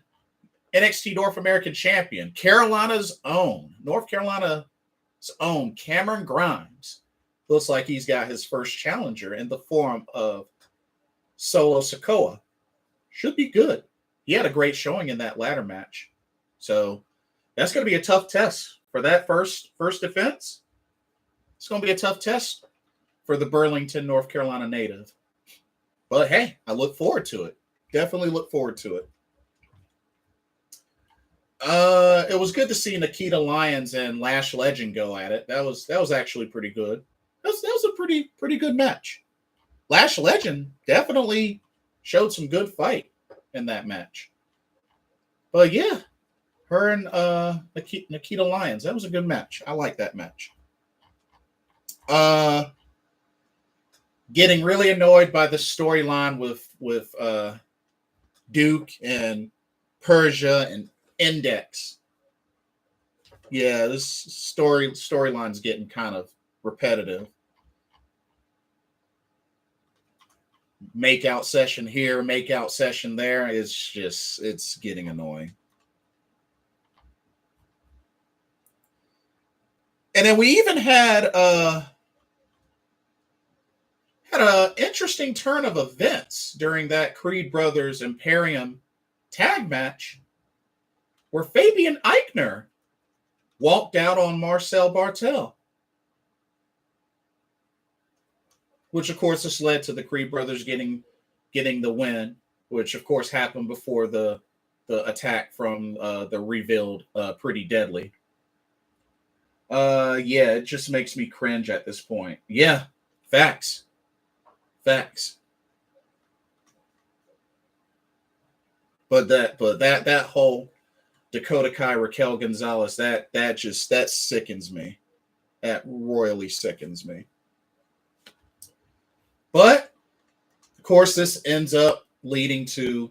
NXT North American champion, North Carolina's own Cameron Grimes. Looks like he's got his first challenger in the form of Solo Sikoa. Should be good. He had a great showing in that ladder match. So that's going to be a tough test for that first defense. It's going to be a tough test for the Burlington, North Carolina native. But hey, I look forward to it. Definitely look forward to it. It was good to see Nikita Lyons and Lash Legend go at it. That was actually pretty good. that was a pretty good match. Lash Legend definitely showed some good fight in that match. But yeah, her and Nikita Lyons, that was a good match. I like that match. Getting really annoyed by the storyline with Duke and Persia and Index. Yeah, this storyline's getting kind of repetitive. Make out session here, make out session there. It's getting annoying. And then we even had an interesting turn of events during that Creed Brothers Imperium tag match where Fabian Eichner walked out on Marcel Bartel, which of course has led to the Creed Brothers getting the win, which of course happened before the attack from the revealed Pretty Deadly. Yeah, it just makes me cringe at this point. Yeah, facts. But that whole Dakota Kai Raquel Gonzalez, that sickens me. That royally sickens me. But of course, this ends up leading to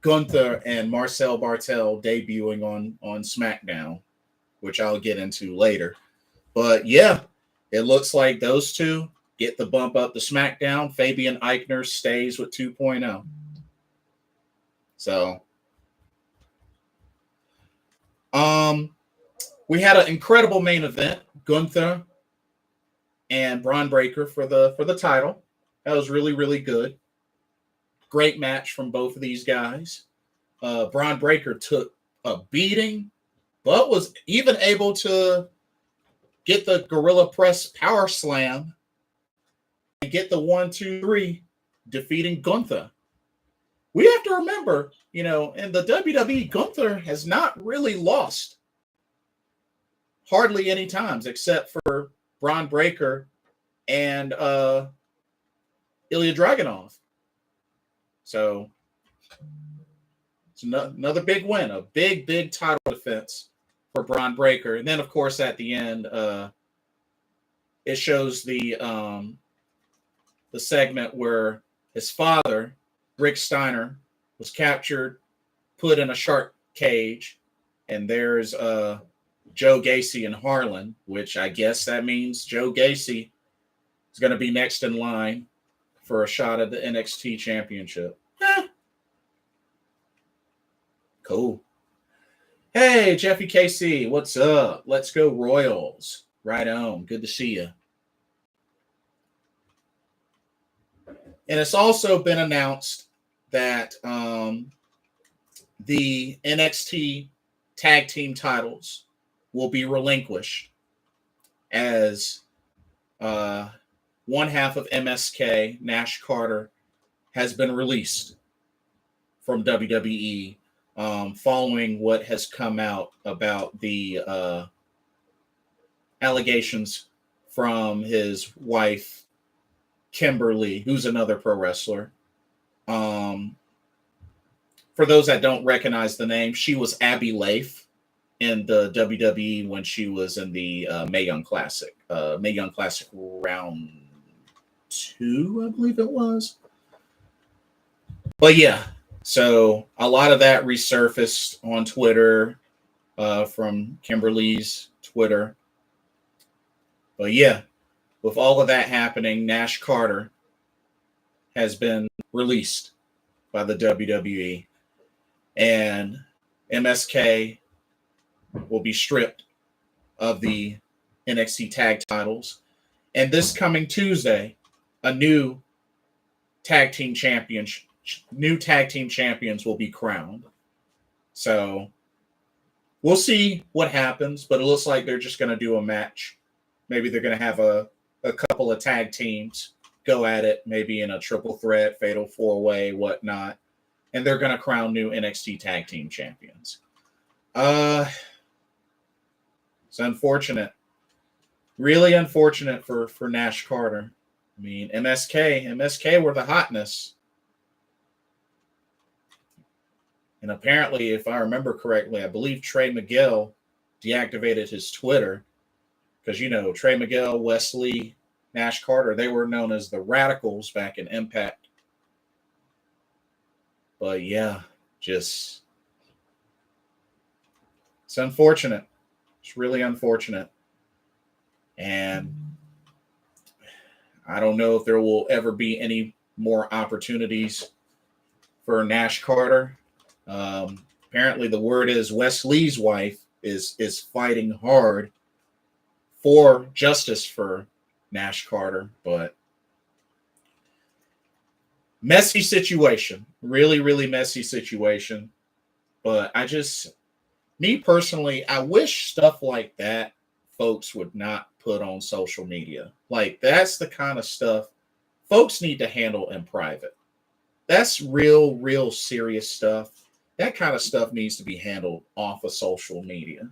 Gunther and Marcel Bartel debuting on SmackDown, which I'll get into later. But yeah, it looks like those two get the bump up to SmackDown. Fabian Eichner stays with 2.0. So, we had an incredible main event, Gunther and Braun Breaker for the title. That was really, really good. Great match from both of these guys. Braun Breaker took a beating, but was even able to get the Gorilla Press Power Slam and get the 1-2-3, defeating Gunther. We have to remember, in the WWE, Gunther has not really lost hardly any times except for Braun Breaker and Ilya Dragunov. So it's another big win, a big title defense for Braun Breaker. And then, of course, at the end, it shows the segment where his father, Rick Steiner, was captured, put in a shark cage, and there's Joe Gacy and Harlan, which I guess that means Joe Gacy is going to be next in line for a shot at the NXT Championship. Cool. Hey, Jeffy KC, what's up? Let's go Royals. Right on. Good to see you. And it's also been announced that the NXT tag team titles will be relinquished as one half of MSK, Nash Carter, has been released from WWE following what has come out about the allegations from his wife, Kimberly, who's another pro wrestler. For those that don't recognize the name, she was Abby Leif in the WWE when she was in the Mae Young Classic. Mae Young Classic round 2, I believe it was. But yeah, so a lot of that resurfaced on Twitter from Kimberly's Twitter. But yeah, with all of that happening, Nash Carter has been released by the WWE, and MSK will be stripped of the NXT tag titles. And this coming Tuesday, a new tag team champions will be crowned. So we'll see what happens, but it looks like they're just going to do a match. Maybe they're going to have a couple of tag teams go at it, maybe in a triple threat, fatal 4-way, whatnot. And they're going to crown new NXT tag team champions. It's unfortunate Really unfortunate for Nash Carter. I mean, MSK were the hotness. And apparently, if I remember correctly, I believe Trey Miguel deactivated his Twitter because, you know, Trey Miguel, Wesley, Nash Carter, they were known as the Radicals back in Impact. But yeah, just it's unfortunate. It's really unfortunate. And I don't know if there will ever be any more opportunities for Nash Carter. Apparently, the word is Wesley's wife is fighting hard for justice for Nash Carter, but messy situation, really, really messy situation. But me personally, I wish stuff like that folks would not put on social media. Like, that's the kind of stuff folks need to handle in private. That's real, real serious stuff. That kind of stuff needs to be handled off of social media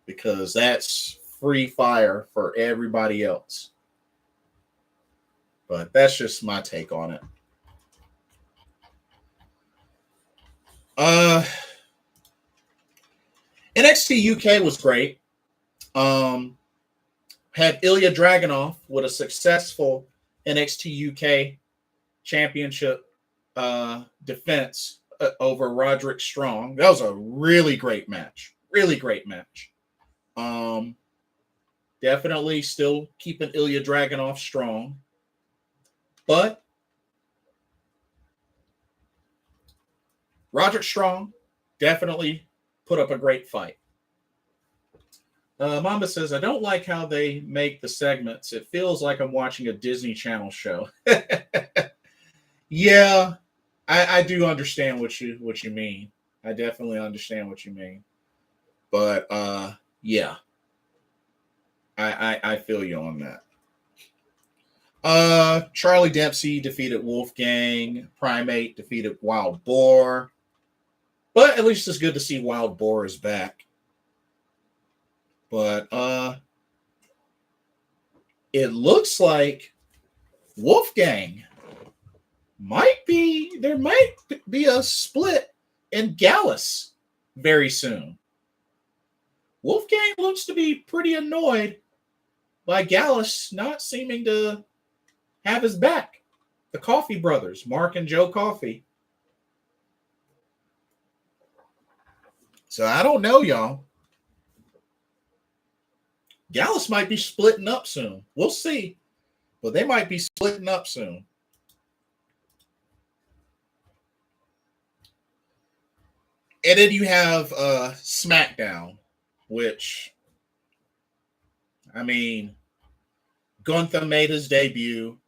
because that's free fire for everybody else. But that's just my take on it. NXT UK was great. Had Ilya Dragunov with a successful NXT UK championship defense over Roderick Strong. That was a really great match. Really great match. Definitely still keeping Ilya Dragunov strong. But Roderick Strong definitely put up a great fight. Mamba says, I don't like how they make the segments. It feels like I'm watching a Disney Channel show. Yeah, I do understand what you mean. I definitely understand what you mean. But yeah. I feel you on that. Charlie Dempsey defeated Wolfgang. Primate defeated Wild Boar. But at least it's good to see Wild Boar is back. But it looks like Wolfgang might be a split in Gallus very soon. Wolfgang looks to be pretty annoyed by Gallus not seeming to have his back. The Coffee brothers, Mark and Joe Coffey. So I don't know, y'all. Gallus might be splitting up soon. We'll see. But they might be splitting up soon. And then you have Smackdown, which, I mean, Gunther made his debut.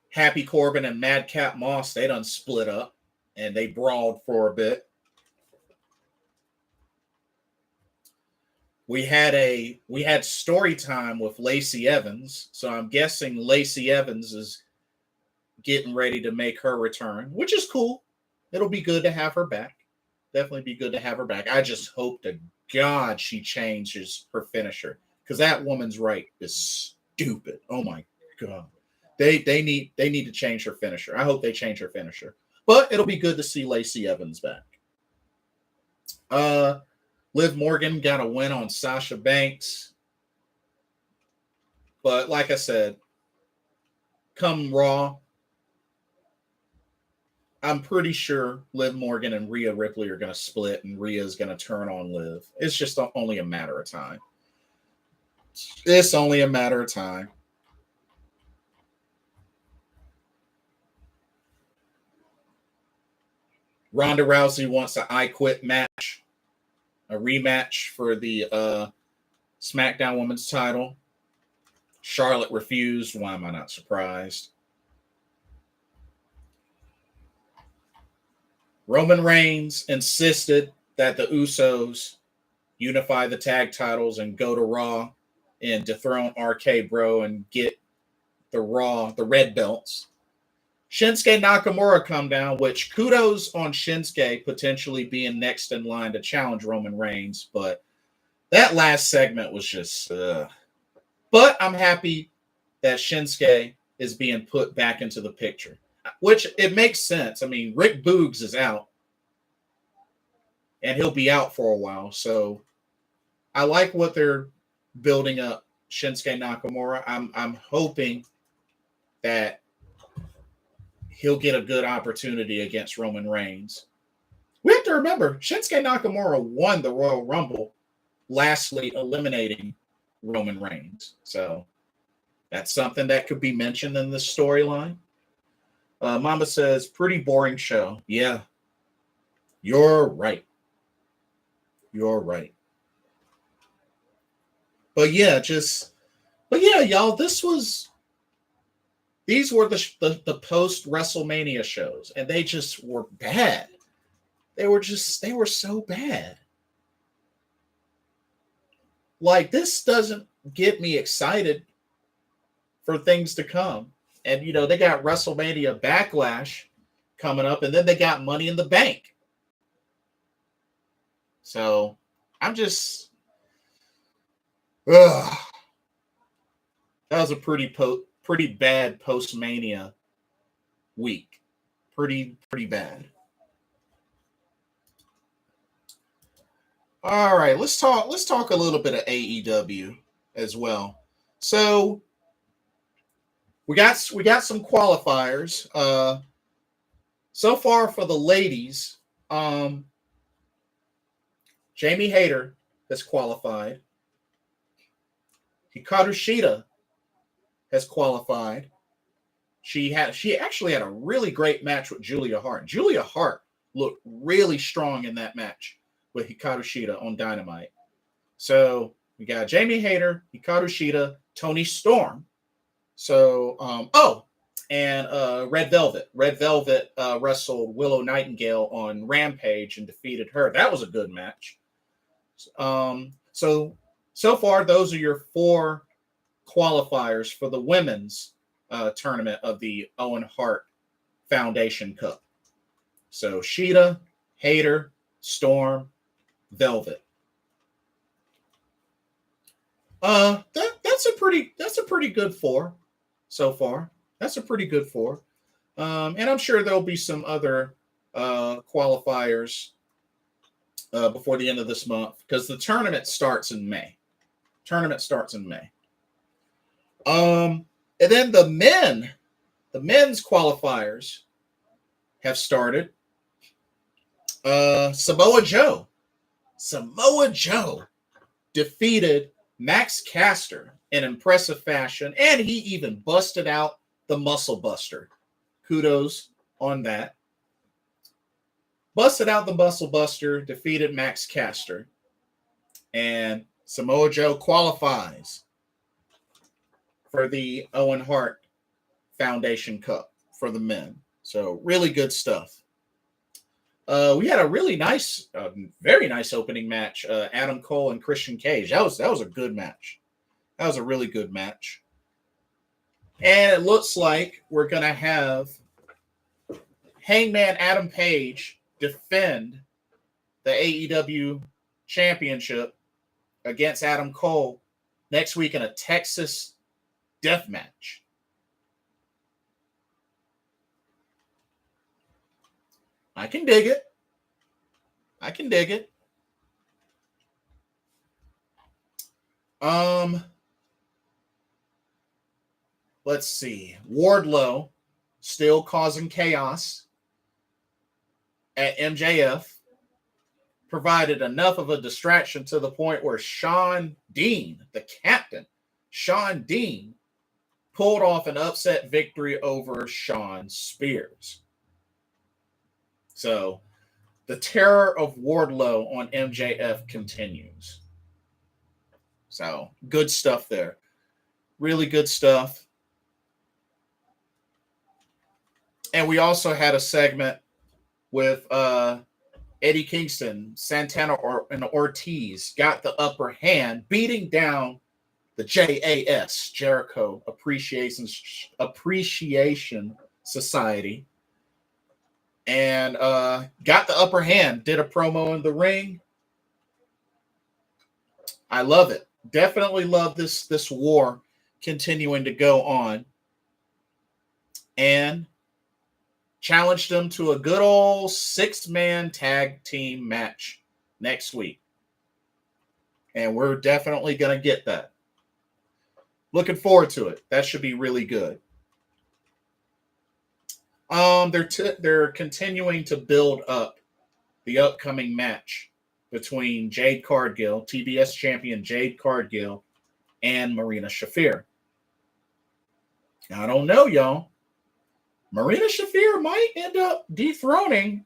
Happy Corbin and Madcap Moss, they done split up and they brawled for a bit. We had story time with Lacey Evans, so I'm guessing Lacey Evans is getting ready to make her return, which is cool. It'll be good to have her back. Definitely be good to have her back. I just hope to God she changes her finisher because that woman's right is stupid. Oh my God. They need to change her finisher. I hope they change her finisher. But it'll be good to see Lacey Evans back. Liv Morgan got a win on Sasha Banks. But like I said, come Raw, I'm pretty sure Liv Morgan and Rhea Ripley are going to split and Rhea is going to turn on Liv. It's just only a matter of time. It's only a matter of time. Ronda Rousey wants an I Quit match, a rematch for the SmackDown Women's title. Charlotte refused. Why am I not surprised? Roman Reigns insisted that the Usos unify the tag titles and go to Raw and dethrone RK Bro and get the red belts. Shinsuke Nakamura come down, which kudos on Shinsuke potentially being next in line to challenge Roman Reigns. But that last segment was just... But I'm happy that Shinsuke is being put back into the picture, which it makes sense. I mean, Rick Boogs is out, and he'll be out for a while. So I like what they're building up Shinsuke Nakamura. I'm hoping that he'll get a good opportunity against Roman Reigns. We have to remember, Shinsuke Nakamura won the Royal Rumble, lastly eliminating Roman Reigns. So that's something that could be mentioned in this storyline. Mama says, pretty boring show. Yeah, you're right. You're right. But yeah, y'all, these were the post WrestleMania shows, and they just were bad. They were so bad. Like, this doesn't get me excited for things to come. And, you know, they got WrestleMania Backlash coming up, and then they got Money in the Bank. So I'm just... That was a pretty bad post-Mania week. Pretty bad. All right, let's talk a little bit of AEW as well. So we got some qualifiers. So far for the ladies, Jamie Hayter has qualified. Hikaru Shida has qualified. She actually had a really great match with Julia Hart. Julia Hart looked really strong in that match with Hikaru Shida on Dynamite. So we got Jamie Hayter, Hikaru Shida, Toni Storm. So and Red Velvet. Red Velvet wrestled Willow Nightingale on Rampage and defeated her. That was a good match. So far, those are your 4 qualifiers for the women's tournament of the Owen Hart Foundation Cup. So Shida, Hayter, Storm, Velvet. That's a pretty good 4 so far. That's a pretty good 4. And I'm sure there'll be some other qualifiers before the end of this month, because the tournament starts in May. And then the men's qualifiers have started. Samoa Joe defeated Max Caster in impressive fashion, and he even busted out the Muscle Buster. Kudos on that. Busted out the Muscle Buster, defeated Max Caster, and Samoa Joe qualifies for the Owen Hart Foundation Cup for the men. So really good stuff. We had a really nice, very nice opening match. Adam Cole and Christian Cage. That was a good match. That was a really good match. And it looks like we're going to have Hangman Adam Page defend the AEW championship against Adam Cole next week in a Texas death match. I can dig it. Let's see. Wardlow still causing chaos at MJF. Provided enough of a distraction to the point where Sean Dean, the captain, Sean Dean, pulled off an upset victory over Sean Spears. So the terror of Wardlow on MJF continues. So good stuff there. Really good stuff. And we also had a segment with Eddie Kingston, Santana and Ortiz got the upper hand, beating down the JAS, Jericho Appreciation Society. And got the upper hand, did a promo in the ring. I love it. Definitely love this war continuing to go on. And challenged them to a good old 6-man tag team match next week. And we're definitely going to get that. Looking forward to it. That should be really good. They're continuing to build up the upcoming match between Jade Cargill, TBS champion Jade Cargill, and Marina Shafir. Now, I don't know, y'all. Marina Shafir might end up dethroning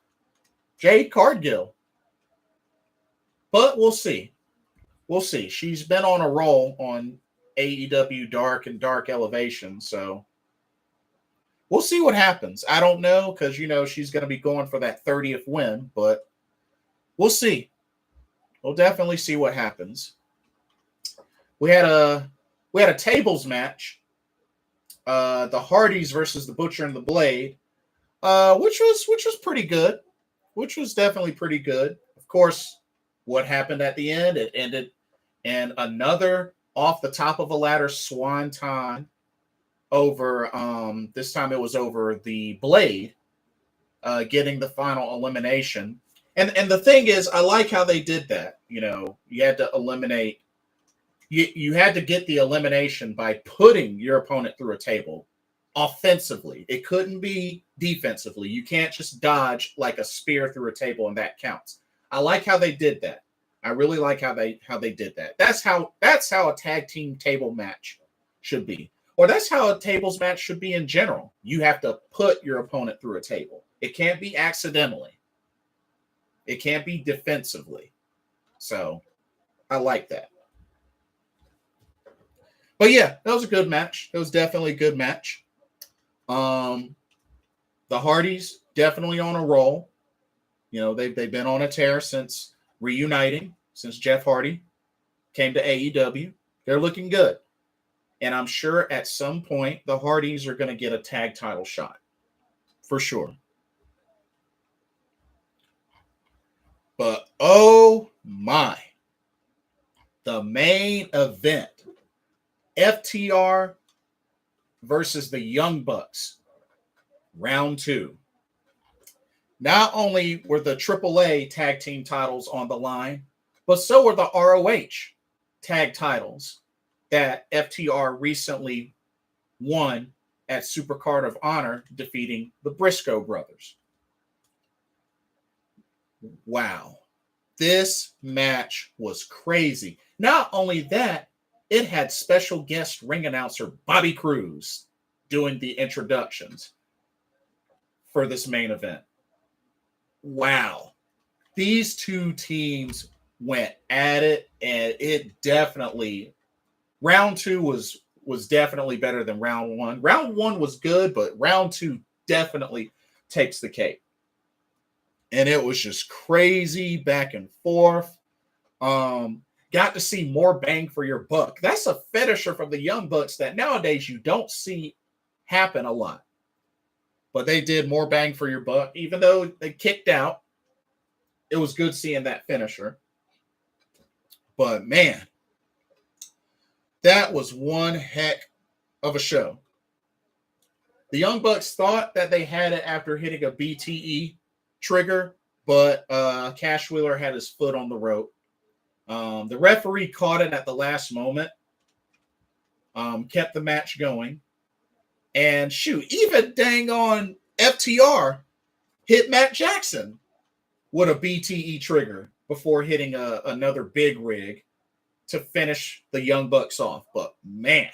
Jade Cargill. But we'll see. We'll see. She's been on a roll on AEW Dark and Dark Elevation, so we'll see what happens. I don't know because, she's going to be going for that 30th win, but we'll see. We'll definitely see what happens. We had a tables match. The Hardys versus the Butcher and the Blade, which was pretty good. Which was definitely pretty good. Of course, what happened at the end? It ended in another off the top of a ladder swanton over. This time it was over the Blade, getting the final elimination. And the thing is, I like how they did that. You had to eliminate. You had to get the elimination by putting your opponent through a table offensively. It couldn't be defensively. You can't just dodge like a spear through a table and that counts. I like how they did that. I really like how they did that. That's how a tag team table match should be. Or that's how a tables match should be in general. You have to put your opponent through a table. It can't be accidentally. It can't be defensively. So I like that. But yeah, that was a good match. It was definitely a good match. The Hardys definitely on a roll. They've been on a tear since reuniting, since Jeff Hardy came to AEW. They're looking good. And I'm sure at some point the Hardys are going to get a tag title shot. For sure. But oh my. The main event. FTR versus the Young Bucks. Round 2. Not only were the AAA tag team titles on the line, but so were the ROH tag titles that FTR recently won at Supercard of Honor, defeating the Briscoe brothers. Wow. This match was crazy. Not only that, it had special guest ring announcer Bobby Cruz doing the introductions for this main event. Wow. These two teams went at it, and it definitely, round 2 was definitely better than round 1. Round 1 was good, but round 2 definitely takes the cake. And it was just crazy back and forth. Got to see more bang for your buck. That's a finisher from the Young Bucks that nowadays you don't see happen a lot. But they did more bang for your buck. Even though they kicked out, it was good seeing that finisher. But man, that was one heck of a show. The Young Bucks thought that they had it after hitting a BTE trigger, but Cash Wheeler had his foot on the rope. The referee caught it at the last moment, kept the match going. And shoot, even dang on FTR hit Matt Jackson with a BTE trigger before hitting another big rig to finish the Young Bucks off. But man,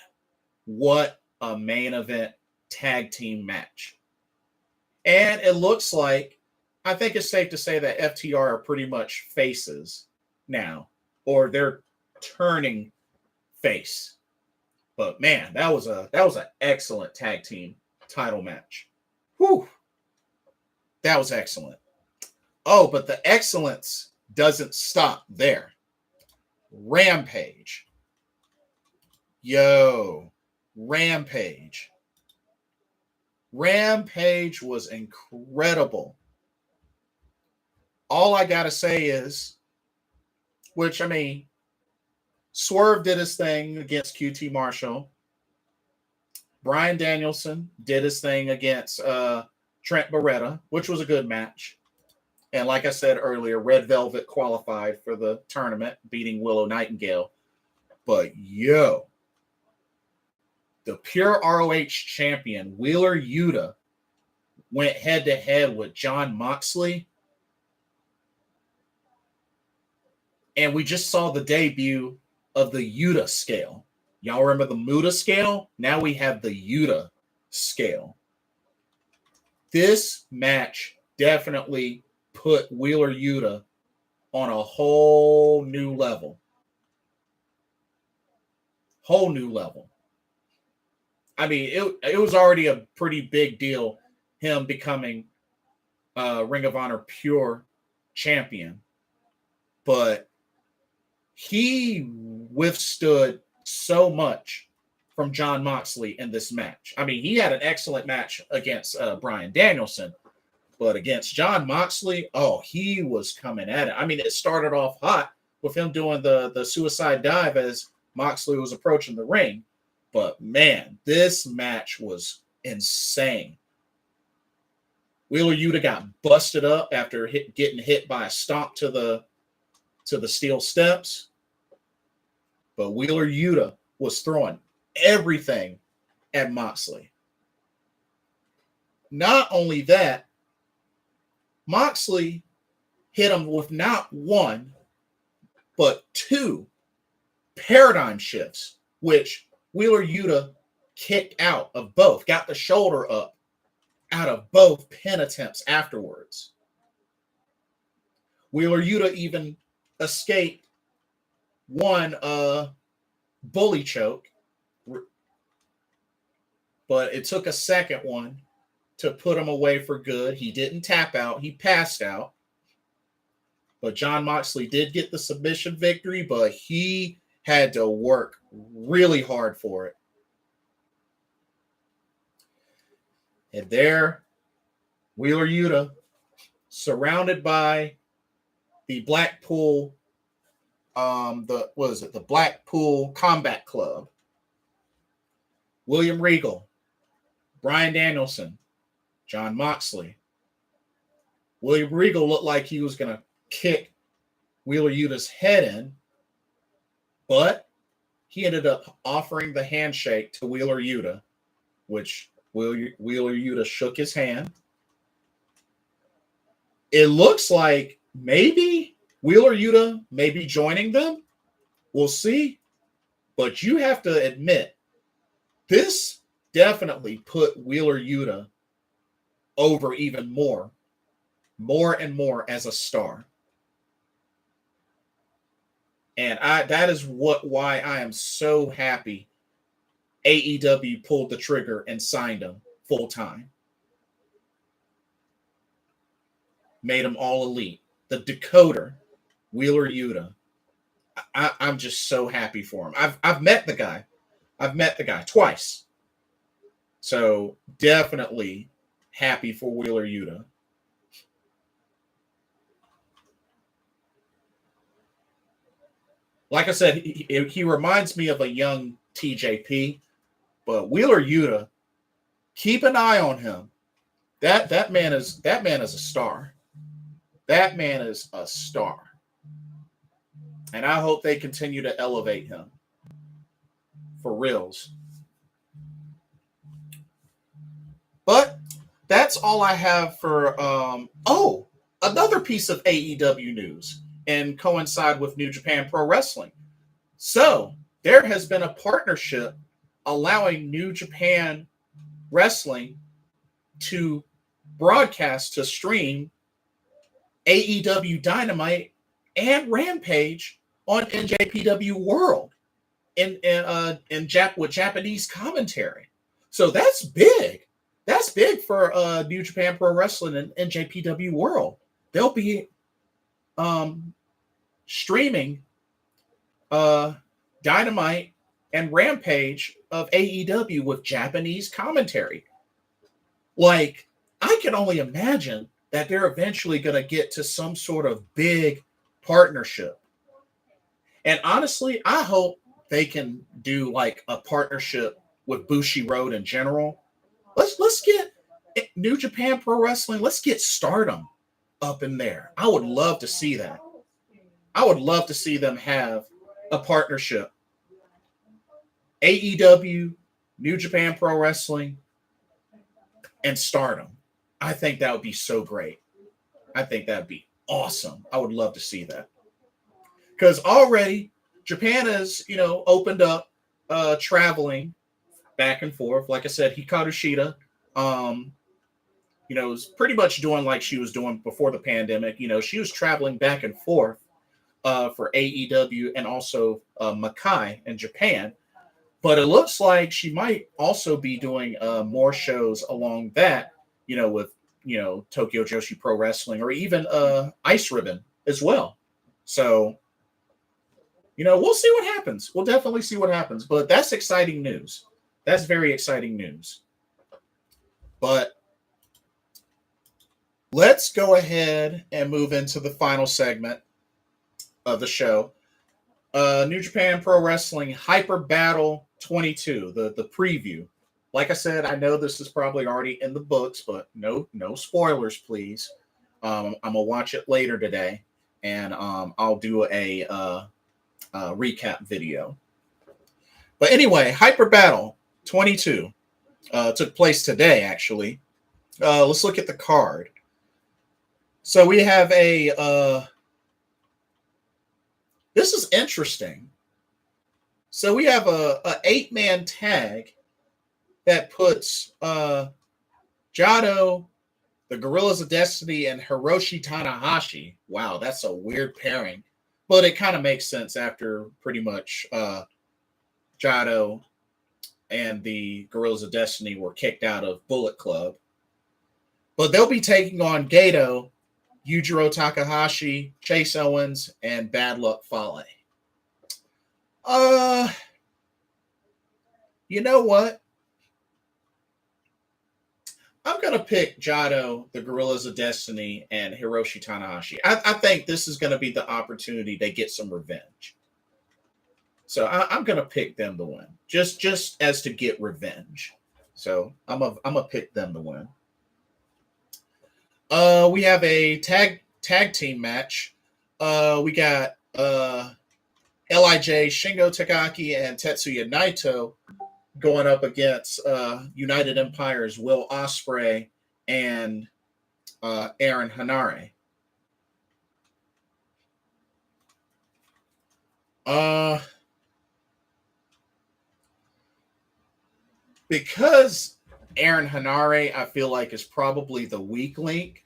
what a main event tag team match. And it looks like, I think it's safe to say that FTR are pretty much faces now, or they're turning face. But man, that was an excellent tag team title match. Whew. That was excellent. Oh, but the excellence doesn't stop there. Rampage. Yo, Rampage. Rampage was incredible. All I got to say is, which, I mean, Swerve did his thing against QT Marshall. Bryan Danielson did his thing against Trent Beretta, which was a good match. And like I said earlier, Red Velvet qualified for the tournament, beating Willow Nightingale. But yo, the pure ROH champion, Wheeler Yuta, went head-to-head with Jon Moxley. And we just saw the debut of the Yuta scale. Y'all remember the Muta scale? Now we have the Yuta scale. This match definitely put Wheeler Yuta on a whole new level. Whole new level. I mean, it was already a pretty big deal, him becoming Ring of Honor Pure champion. But he withstood so much from Jon Moxley in this match. I mean, he had an excellent match against Bryan Danielson, but against Jon Moxley, oh, he was coming at it. I mean, it started off hot with him doing the suicide dive as Moxley was approaching the ring. But man, this match was insane. Wheeler Yuta got busted up after getting hit by a stomp to the steel steps. But Wheeler Yuta was throwing everything at Moxley. Not only that, Moxley hit him with not one, but two paradigm shifts, which Wheeler Yuta kicked out of both, got the shoulder up out of both pin attempts afterwards. Wheeler Yuta even escaped one bully choke, but it took a second one to put him away for good. He didn't tap out. He passed out. But Jon Moxley did get the submission victory, but he had to work really hard for it. And there, Wheeler Yuta, surrounded by the Blackpool, the Blackpool Combat Club, William Regal, Bryan Danielson, Jon Moxley. William Regal looked like he was going to kick Wheeler Yuta's head in, but he ended up offering the handshake to Wheeler Yuta, which Wheeler Yuta shook his hand. It looks like maybe Wheeler Yuta may be joining them. We'll see. But you have to admit, this definitely put Wheeler Yuta over even more and more as a star. And that is why I am so happy AEW pulled the trigger and signed him full time. Made him all elite. The Decoder, Wheeler Yuta. I'm just so happy for him. I've met the guy. I've met the guy twice. So definitely happy for Wheeler Yuta. Like I said, he reminds me of a young TJP, but Wheeler Yuta, keep an eye on him. That man is a star. That man is a star. And I hope they continue to elevate him. For reals. But that's all I have for another piece of AEW news and coincide with New Japan Pro Wrestling. So there has been a partnership allowing New Japan Wrestling to broadcast, to stream AEW Dynamite and Rampage on NJPW World with Japanese commentary. So that's big. That's big for New Japan Pro Wrestling and NJPW World. They'll be streaming Dynamite and Rampage of AEW with Japanese commentary. Like, I can only imagine that they're eventually going to get to some sort of big partnership. And honestly, I hope they can do like a partnership with Bushiroad in general. Let's get New Japan Pro Wrestling. Let's get Stardom up in there. I would love to see that. I would love to see them have a partnership. AEW, New Japan Pro Wrestling, and Stardom. I think that would be so great. I think that'd be awesome. I would love to see that. Because already Japan has, opened up traveling back and forth. Like I said, Hikaru Shida, is pretty much doing like she was doing before the pandemic. She was traveling back and forth for AEW and also Makai in Japan. But it looks like she might also be doing more shows along that, with, Tokyo Joshi Pro Wrestling or even Ice Ribbon as well. So, we'll see what happens. We'll definitely see what happens. But that's exciting news. That's very exciting news. But let's go ahead and move into the final segment of the show. New Japan Pro Wrestling Hyper Battle 22, the preview. Like I said, I know this is probably already in the books, but no spoilers, please. I'm gonna watch it later today, and I'll do a recap video. But anyway, Hyper Battle 22 took place today, actually. Let's look at the card. So we have this is interesting. So we have a 8-man tag that puts Jado, the Gorillas of Destiny, and Hiroshi Tanahashi. Wow, that's a weird pairing. But it kind of makes sense after pretty much Jado and the Gorillas of Destiny were kicked out of Bullet Club. But they'll be taking on Gato, Yujiro Takahashi, Chase Owens, and Bad Luck Fale. You know what? I'm going to pick Jado, the Gorillas of Destiny, and Hiroshi Tanahashi. I think this is going to be the opportunity they get some revenge. So I'm going to pick them to win, just as to get revenge. So I'm a pick them to win. We have a tag team match. We got LIJ, Shingo Takagi, and Tetsuya Naito going up against United Empire's Will Ospreay and Aaron Hanare. Because Aaron Hanare, I feel like, is probably the weak link.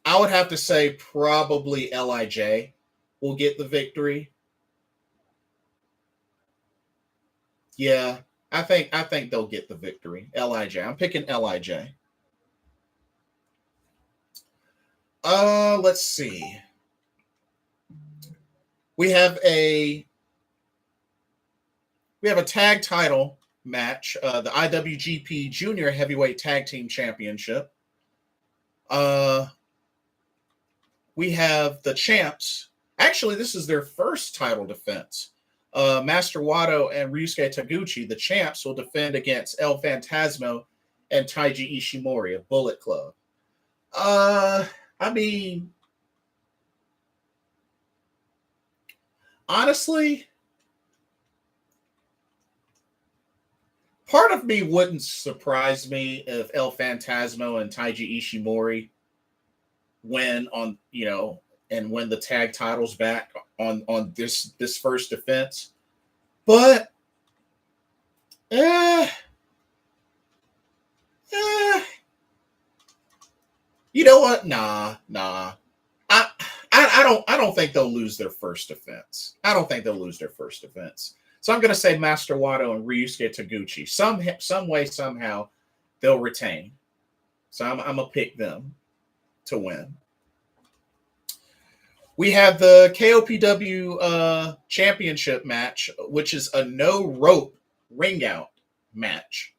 I would have to say probably LIJ will get the victory. Yeah, I think they'll get the victory. LIJ. I'm picking LIJ. Let's see. We have a tag title match, the IWGP Junior Heavyweight Tag Team Championship. We have the champs. Actually, this is their first title defense. Master Wato and Ryusuke Taguchi, the champs, will defend against El Phantasmo and Taiji Ishimori of Bullet Club. I mean, honestly, part of me wouldn't surprise me if El Phantasmo and Taiji Ishimori win on, and win the tag titles back on this first defense. But you know what? Nah. I don't think they'll lose their first defense. So I'm going to say Master Wato and Ryusuke Taguchi. Some way, somehow, they'll retain. So I'm going to pick them to win. We have the KOPW championship match, which is a no rope ring out match.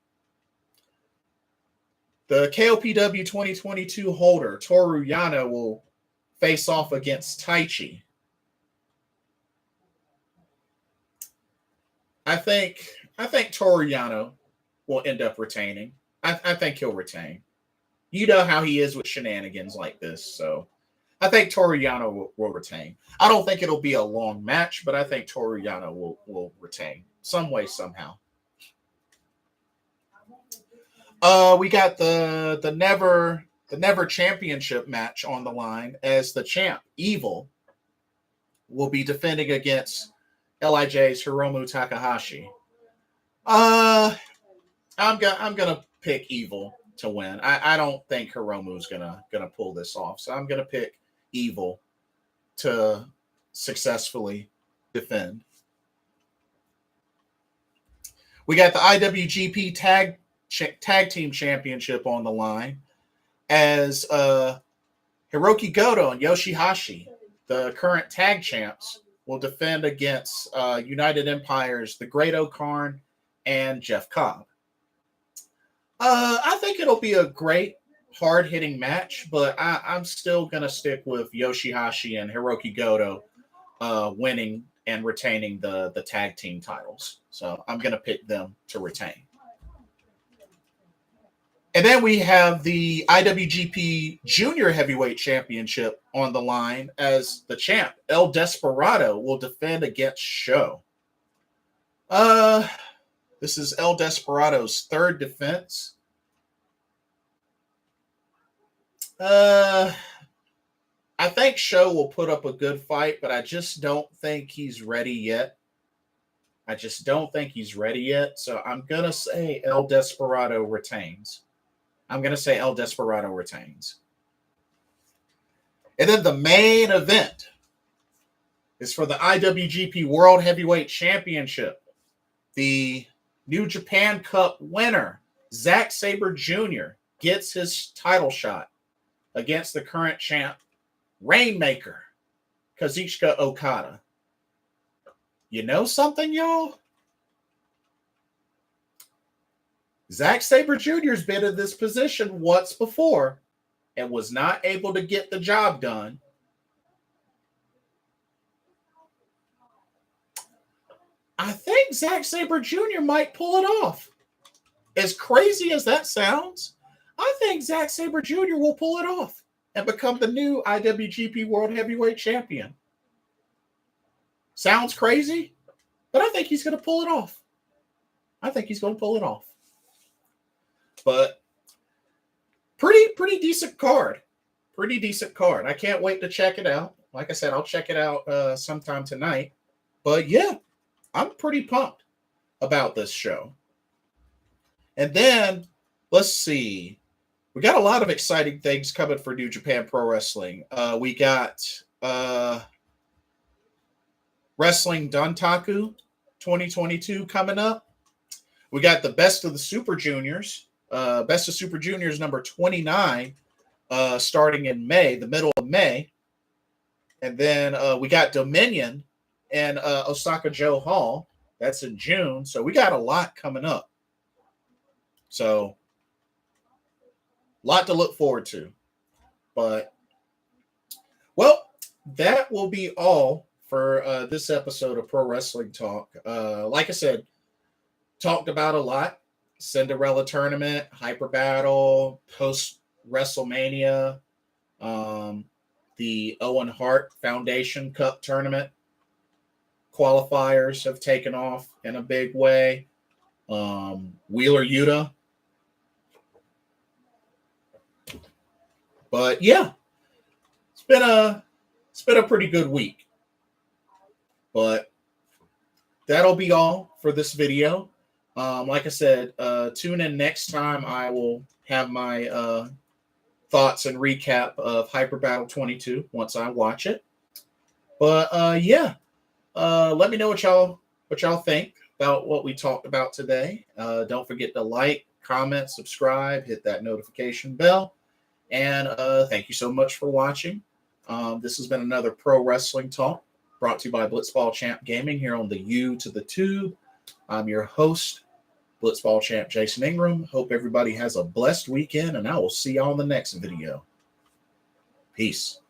The KOPW 2022 holder, Toru Yano, will face off against Taichi. I think Toru Yano will end up retaining. I think he'll retain. You know how he is with shenanigans like this, so I think Toru Yano will retain. I don't think it'll be a long match, but I think Toru Yano will retain some way, somehow. We got the never championship match on the line, as the champ Evil will be defending against LIJ's Hiromu Takahashi. I'm gonna pick Evil to win. I don't think Hiromu's gonna pull this off, so I'm gonna pick Evil to successfully defend. We got the IWGP Tag Team Championship on the line, as Hiroki Goto and Yoshihashi, the current tag champs, will defend against United Empire's The Great O'Karn and Jeff Cobb. I think it'll be a great, hard-hitting match, but I'm still going to stick with Yoshihashi and Hiroki Goto winning and retaining the tag team titles. So I'm going to pick them to retain. And then we have the IWGP Junior Heavyweight Championship on the line, as the champ, El Desperado, will defend against Sho. This is El Desperado's third defense. I think Sho will put up a good fight, but I just don't think he's ready yet. So I'm going to say El Desperado retains. And then the main event is for the IWGP World Heavyweight Championship. The New Japan Cup winner, Zack Sabre Jr., gets his title shot against the current champ, Rainmaker, Kazuchika Okada. You know something, y'all? Zack Sabre Jr. has been in this position once before and was not able to get the job done. I think Zack Sabre Jr. might pull it off. As crazy as that sounds, I think Zack Sabre Jr. will pull it off and become the new IWGP World Heavyweight Champion. Sounds crazy, but I think he's going to pull it off. But pretty decent card. I can't wait to check it out. Like I said, I'll check it out sometime tonight. But yeah, I'm pretty pumped about this show. And then, let's see. We got a lot of exciting things coming for New Japan Pro Wrestling. We got Wrestling Dontaku 2022 coming up. We got the Best of the Super Juniors. Best of Super Juniors number 29 starting in May, the middle of May. And then we got Dominion and Osaka Joe Hall. That's in June. So we got a lot coming up. So a lot to look forward to. But, well, that will be all for this episode of Pro Wrestling Talk. Like I said, talked about a lot. Cinderella Tournament, Hyper Battle, post Wrestlemania, the Owen Hart Foundation Cup tournament qualifiers have taken off in a big way. Wheeler Yuta. But yeah, it's been a pretty good week. But that'll be all for this video. Like I said, tune in next time. I will have my thoughts and recap of Hyper Battle 22 once I watch it. But yeah, let me know what y'all think about what we talked about today. Don't forget to like, comment, subscribe, hit that notification bell. And thank you so much for watching. This has been another Pro Wrestling Talk brought to you by Blitzball Champ Gaming here on the U to the Tube. I'm your host, Blitzball Champ Jason Ingram. Hope everybody has a blessed weekend, and I will see you on the next video. Peace.